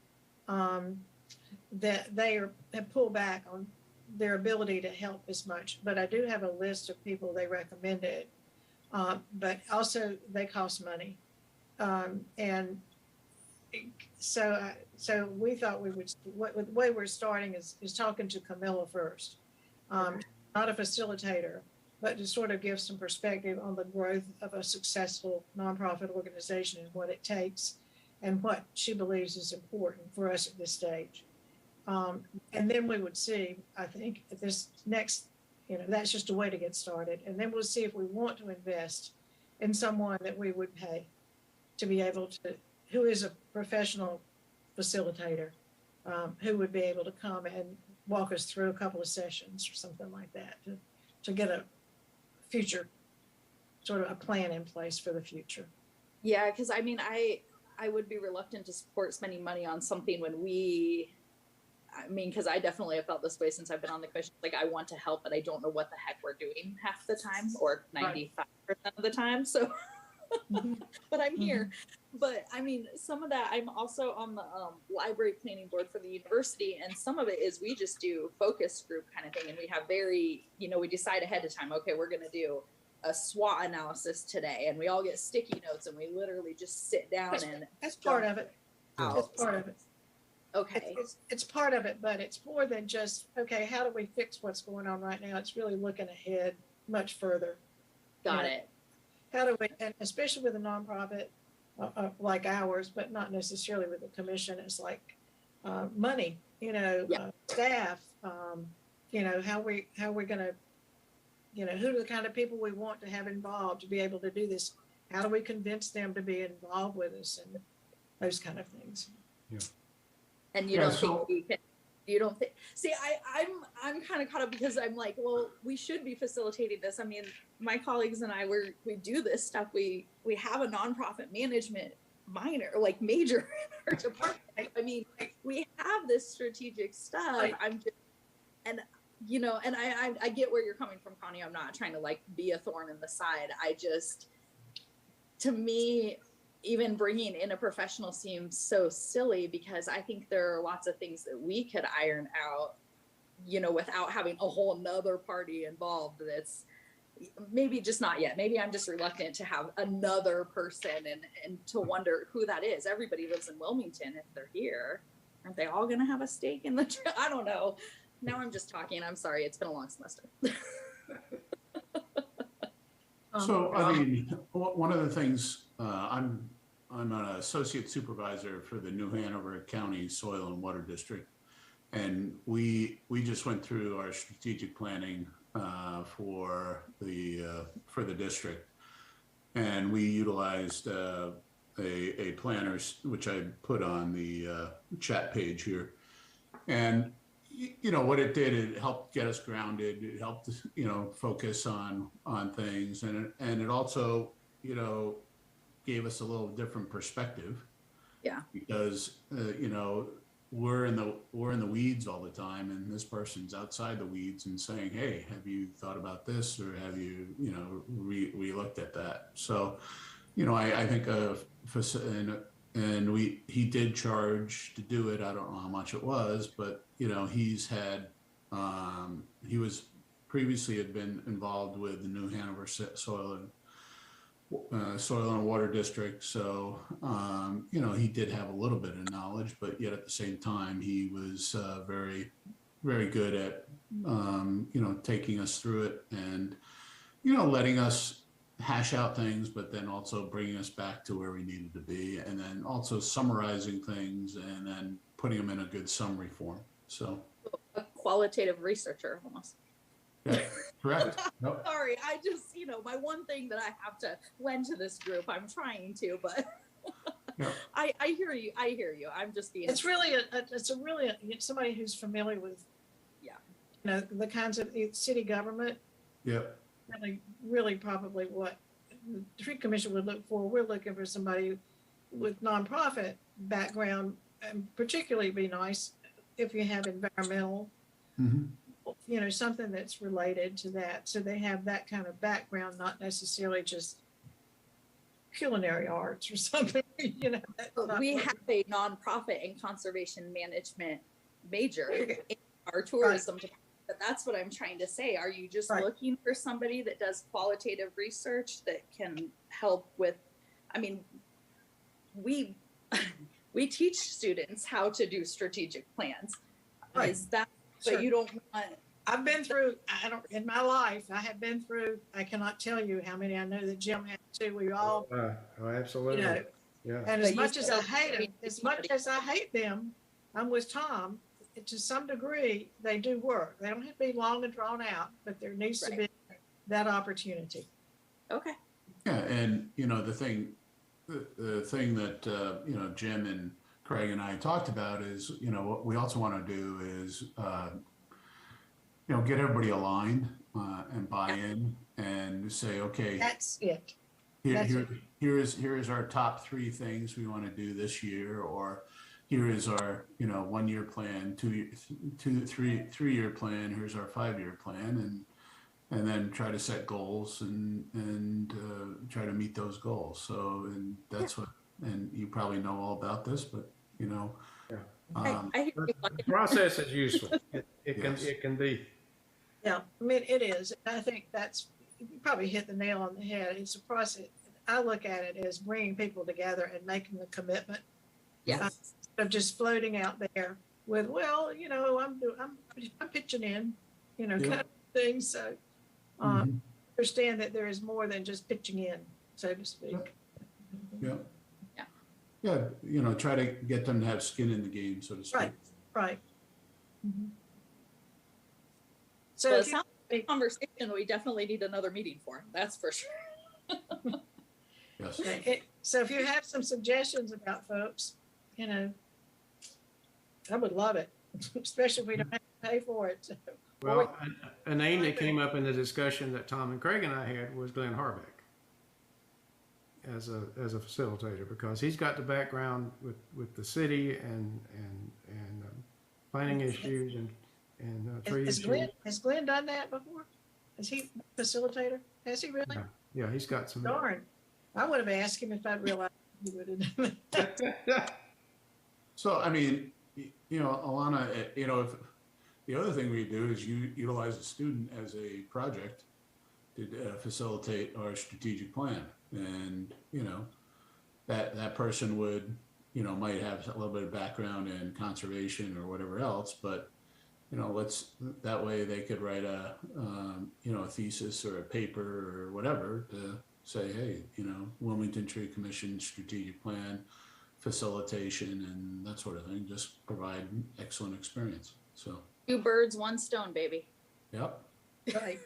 that they have pulled back on their ability to help as much. But I do have a list of people they recommended, but also they cost money, and so we thought we would. The way we're starting is talking to Camilla first, not a facilitator, but to sort of give some perspective on the growth of a successful nonprofit organization and what it takes and what she believes is important for us at this stage. And then we would see, I think, at this next, that's just a way to get started. And then we'll see if we want to invest in someone that we would pay to be able to, who is a professional facilitator, who would be able to come and walk us through a couple of sessions or something like that to get a future, sort of a plan in place for the future. Yeah, because I mean, I would be reluctant to support spending money on something because I definitely have felt this way since I've been on the commission. Like, I want to help, but I don't know what the heck we're doing half the time, or 95% of the time. So, but I'm here. But I mean, some of that, I'm also on the library planning board for the university, and some of it is we just do focus group kind of thing, and we have we decide ahead of time, okay, we're going to do a SWOT analysis today, and we all get sticky notes, and we literally just sit down and that's part of it. That's part of it. Okay. It's part of it, but it's more than just, okay, how do we fix what's going on right now? It's really looking ahead much further. Got it. How do we, and especially with a nonprofit like ours, but not necessarily with the commission, it's like money, staff, how we're going to, who are the kind of people we want to have involved to be able to do this? How do we convince them to be involved with us and those kind of things? Yeah. And you don't think we can? You don't think? See, I'm kind of caught up because I'm like, well, we should be facilitating this. I mean, my colleagues and I, we do this stuff. We have a nonprofit management major in our department. I mean, we have this strategic stuff. Right. I'm just, and I get where you're coming from, Connie. I'm not trying to be a thorn in the side. To me, even bringing in a professional seems so silly because I think there are lots of things that we could iron out, without having a whole nother party involved. That's, maybe just not yet. Maybe I'm just reluctant to have another person and to wonder who that is. Everybody lives in Wilmington. If they're here, aren't they all going to have a stake in the, I don't know. Now I'm just talking. I'm sorry. It's been a long semester. So, I mean, one of the things, I'm an associate supervisor for the New Hanover County Soil and Water District. And we just went through our strategic planning for the district. And we utilized a planner, which I put on the chat page here. And you know what it did, it helped get us grounded. It helped, you know, focus on things, and it also, you know, gave us a little different perspective. Yeah. Because you know, we're in the weeds all the time, and this person's outside the weeds and saying, hey, have you thought about this, or have you, you know, re-looked at that? So, you know, I think and he did charge to do it. I don't know how much it was, but you know, he's had he was previously had been involved with the New Hanover Soil and Water District. So you know, he did have a little bit of knowledge, but yet at the same time, he was very, very good at you know, taking us through it and, you know, letting us hash out things, but then also bringing us back to where we needed to be, and then also summarizing things and then putting them in a good summary form. So A qualitative researcher almost. yeah, correct. Nope. Sorry, I just, you know, my one thing that I have to lend to this group, I'm trying to, but Yeah. I hear you. I hear you. I'm just being. It's really somebody who's familiar with, Yeah. you know, the kinds of city government. Yep. Really probably what the tree commission would look for. We're looking for somebody with nonprofit background, and particularly be nice if you have environmental, Mm-hmm. you know, something that's related to that. So they have that kind of background, not necessarily just culinary arts or something, you know. We have a nonprofit and conservation management major in our tourism department. But that's what I'm trying to say. Are you just looking for somebody that does qualitative research that can help with, I mean, we teach students how to do strategic plans. Right. Is that, Sure. but you don't want, I've been through, in my life, I have been through, I cannot tell you how many I know that Jim had too. We all, Oh, absolutely. you know, Yeah. and But as you much as I still- hate them, as much as I hate them, I'm with Tom. To some degree, they do work. They don't have to be long and drawn out, but there needs to be that opportunity. okay. Yeah, and you know, the thing that you know, Jim and Craig and I talked about is, you know, what we also want to do is you know, get everybody aligned and buy in and say, okay, That's it. here is our top 3 things we want to do this year, or here is our, you know, 1-year plan, 3-year plan. Here's our 5-year plan, and then try to set goals and try to meet those goals. So, and that's what, and you probably know all about this, but you know, I hear you. The process is useful. Yes. It can be. Yeah, I mean, it is. I think you probably hit the nail on the head. It's a process. I look at it as bringing people together and making the commitment. Yes. Of just floating out there with, well, you know, I'm pitching in, you know, kind of thing. So understand that there is more than just pitching in, so to speak. Yeah. Yeah. Yeah, you know, try to get them to have skin in the game, so to speak. Right. So So it sounds like a conversation we definitely need another meeting for. That's for sure. Yes. so if you have some suggestions about folks, you know, I would love it, especially if we don't have to pay for it. So, Well, a name that came up in the discussion that Tom and Craig and I had was Glenn Harbeck as a facilitator, because he's got the background with the city and planning issues and tree has issues. Glenn done that before? Is he a facilitator? Has he really? Yeah, he's got some. Darn. I would have asked him if I'd realized he would have done that. So, I mean, you know, Alana, you know, if the other thing we do is you utilize a student as a project, to facilitate our strategic plan. And, you know, that person would, you know, might have a little bit of background in conservation or whatever else, but, you know, that way they could write a, you know, a thesis or a paper or whatever to say, hey, you know, Wilmington Tree Commission strategic plan, facilitation and that sort of thing, just provide excellent experience. So 2 birds, 1 stone, baby. yep. Right.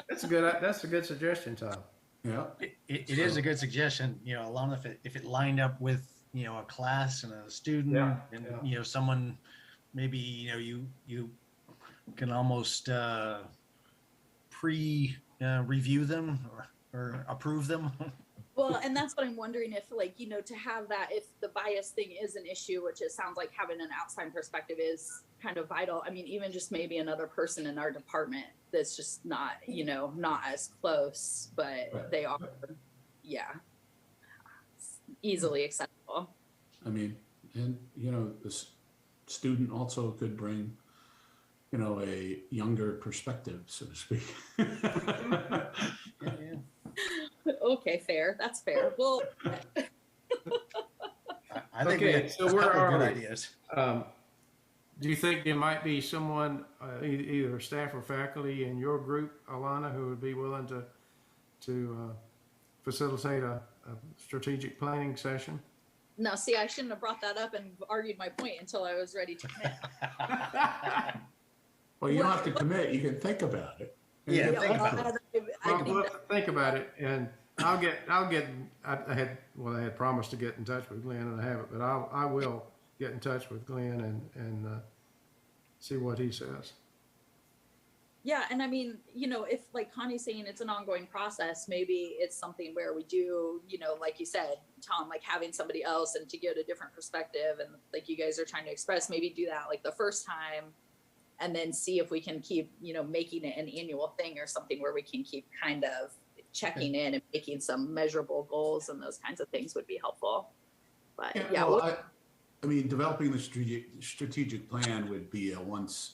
That's a good suggestion, Tom. Yeah. It is a good suggestion, you know, Alana, if it lined up with, you know, a class and a student Yeah, and, yeah. you know, someone maybe, you know, you can almost review them or approve them. Well, and that's what I'm wondering if, like, you know, to have that, if the bias thing is an issue, which it sounds like having an outside perspective is kind of vital. I mean, even just maybe another person in our department that's just not, you know, not as close, but Right. they are, yeah, easily accessible. I mean, and, you know, this student also could bring, you know, a younger perspective, so to speak. Yeah. Okay, fair. That's fair. Well, I think Okay, we so have where a couple are good we? ideas. Do you think there might be someone, either staff or faculty in your group, Alana, who would be willing to facilitate a strategic planning session? no, see, I shouldn't have brought that up and argued my point until I was ready to commit. Well, you don't have to commit, you can think about it. Yeah, Yeah, think well, about I Well, think let's think about it, and I had promised to get in touch with Glenn, and I haven't, but I will get in touch with Glenn and see what he says. yeah, and I mean, you know, if like Connie's saying it's an ongoing process, maybe it's something where we do, you know, like you said, Tom, like having somebody else and to get a different perspective and like you guys are trying to express, maybe do that like the first time and then see if we can keep, you know, making it an annual thing or something where we can keep kind of checking in and making some measurable goals and those kinds of things would be helpful. But yeah, Well, I mean, developing the strategic plan would be a once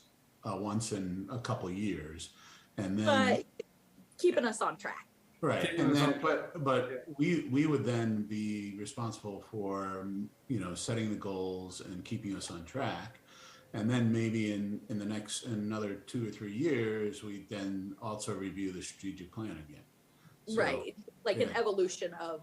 in a couple of years, and then but keeping us on track. right, and then but we would then be responsible for, you know, setting the goals and keeping us on track, and then maybe in another 2 or 3 years we then also review the strategic plan again. So, Right, like an yeah. evolution of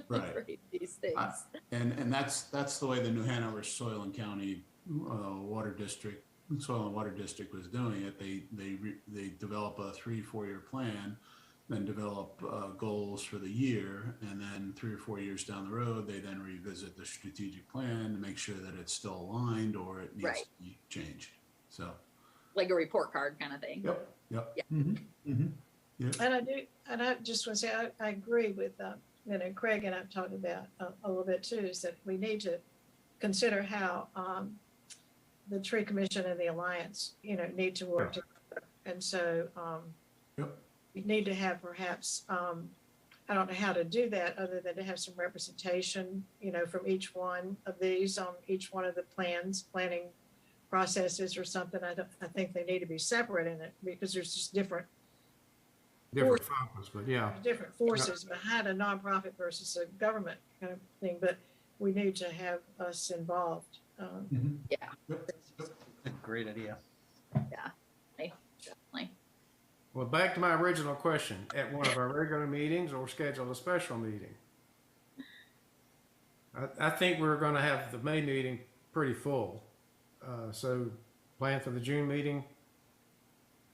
Right. these things. And that's the way the New Hanover Soil and County Water District, Soil and Water District was doing it. They develop a 3-4 year plan, then develop goals for the year, and then 3 or 4 years down the road, they then revisit the strategic plan to make sure that it's still aligned or it needs Right. to be changed. So, Like a report card kind of thing. yep. Yeah. Mm-hmm, mm-hmm. Yeah. And I just want to say, I agree with, you know, Craig and I've talked about a little bit too, is that we need to consider how the Tree Commission and the Alliance, you know, need to work together. And so Yep. we need to have perhaps, I don't know how to do that other than to have some representation, you know, from each one of these on each one of the planning processes or something. I think they need to be separate in it because there's just different focus, but yeah. forces behind a nonprofit versus a government kind of thing, but we need to have us involved. Yeah, Great idea. definitely. Well, back to my original question, at one of our regular meetings or schedule a special meeting? I think we're gonna have the May meeting pretty full. So plan for the June meeting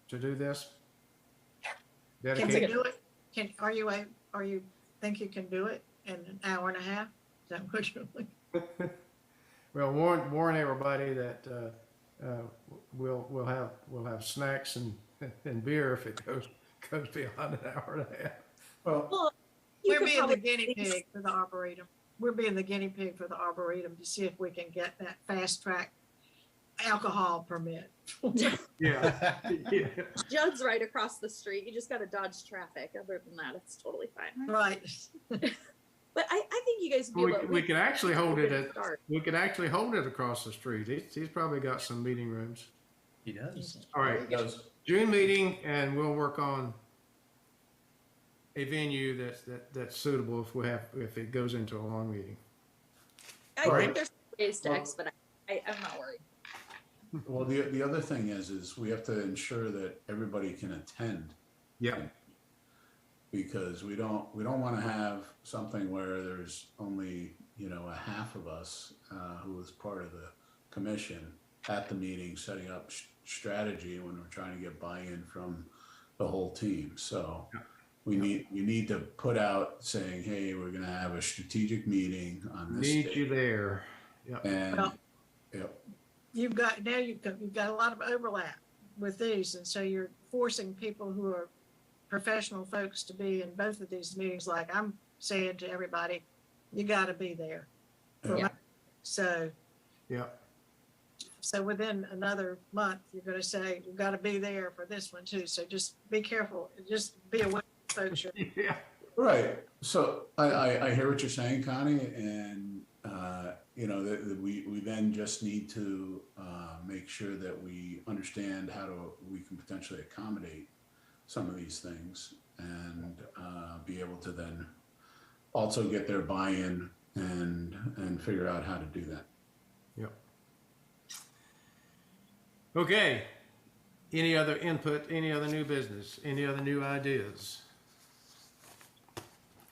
to do this? Can Dedicate- we do it? Are you think you can do it in an hour and a half? Is that what you're like? Well, warn everybody that we'll have snacks and beer if it goes beyond an hour and a half. Well, you We're could being the probably guinea pig for the arboretum. We're being the guinea pig for the arboretum to see if we can get that fast track alcohol permit. Yeah. Yeah. Judd's right across the street. You just got to dodge traffic. Other than that, it's totally fine. Right. But I think you guys would be able We could actually hold it good at, start. we could actually hold it across the street. He's probably got some meeting rooms. He does. All right, June meeting, and we'll work on a venue that's suitable if it goes into a long meeting. I Right. think there's ways to Well- expedite. I'm not worried. Well, the other thing is we have to ensure that everybody can attend. Yeah. Because we don't want to have something where there's only, a half of us who was part of the commission at the meeting setting up strategy when we're trying to get buy-in from the whole team. So we need to put out saying, hey, we're going to have a strategic meeting on this Need date. you there. Yep. And Well- yep. You've got a lot of overlap with these, and so you're forcing people who are professional folks to be in both of these meetings. Like I'm saying to everybody, you got to be there. Yeah. So Yep. within another month, you're going to say you've got to be there for this one too. So just be careful. Just be aware, folks. Yeah. Right. So I hear what you're saying, Connie, and that we then just need to make sure that we understand how we can potentially accommodate some of these things and be able to then also get their buy-in and figure out how to do that. Yep. Okay. Any other input? Any other new business? Any other new ideas?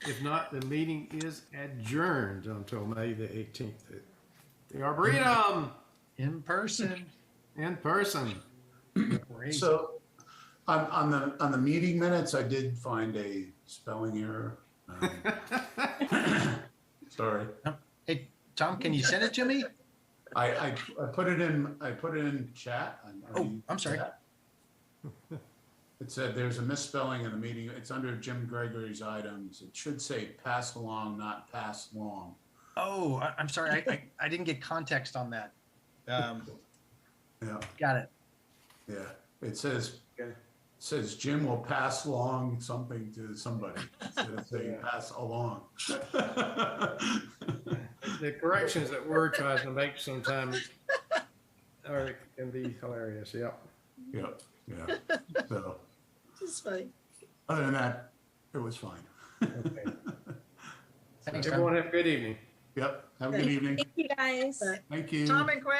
If not, the meeting is adjourned until May the 18th. The Arboretum In person. in person. Great. So on the meeting minutes, I did find a spelling error. Sorry. Hey, Tom, can you send it to me? I put it in chat. I'm sorry. Chat. It said there's a misspelling in the meeting. It's under Jim Gregory's items. It should say pass along, not pass long. Oh, I'm sorry. I didn't get context on that. Yeah, Got it. yeah. It says Jim will pass along something to somebody instead of saying pass along. The corrections that we're trying to make sometimes can be hilarious. Yep. Yeah. So Just funny. other than that, it was fine. Okay. Thanks, Everyone Tom. have a good evening. Yep. Have a good evening. Thank you guys. Thank you. Tom and Craig.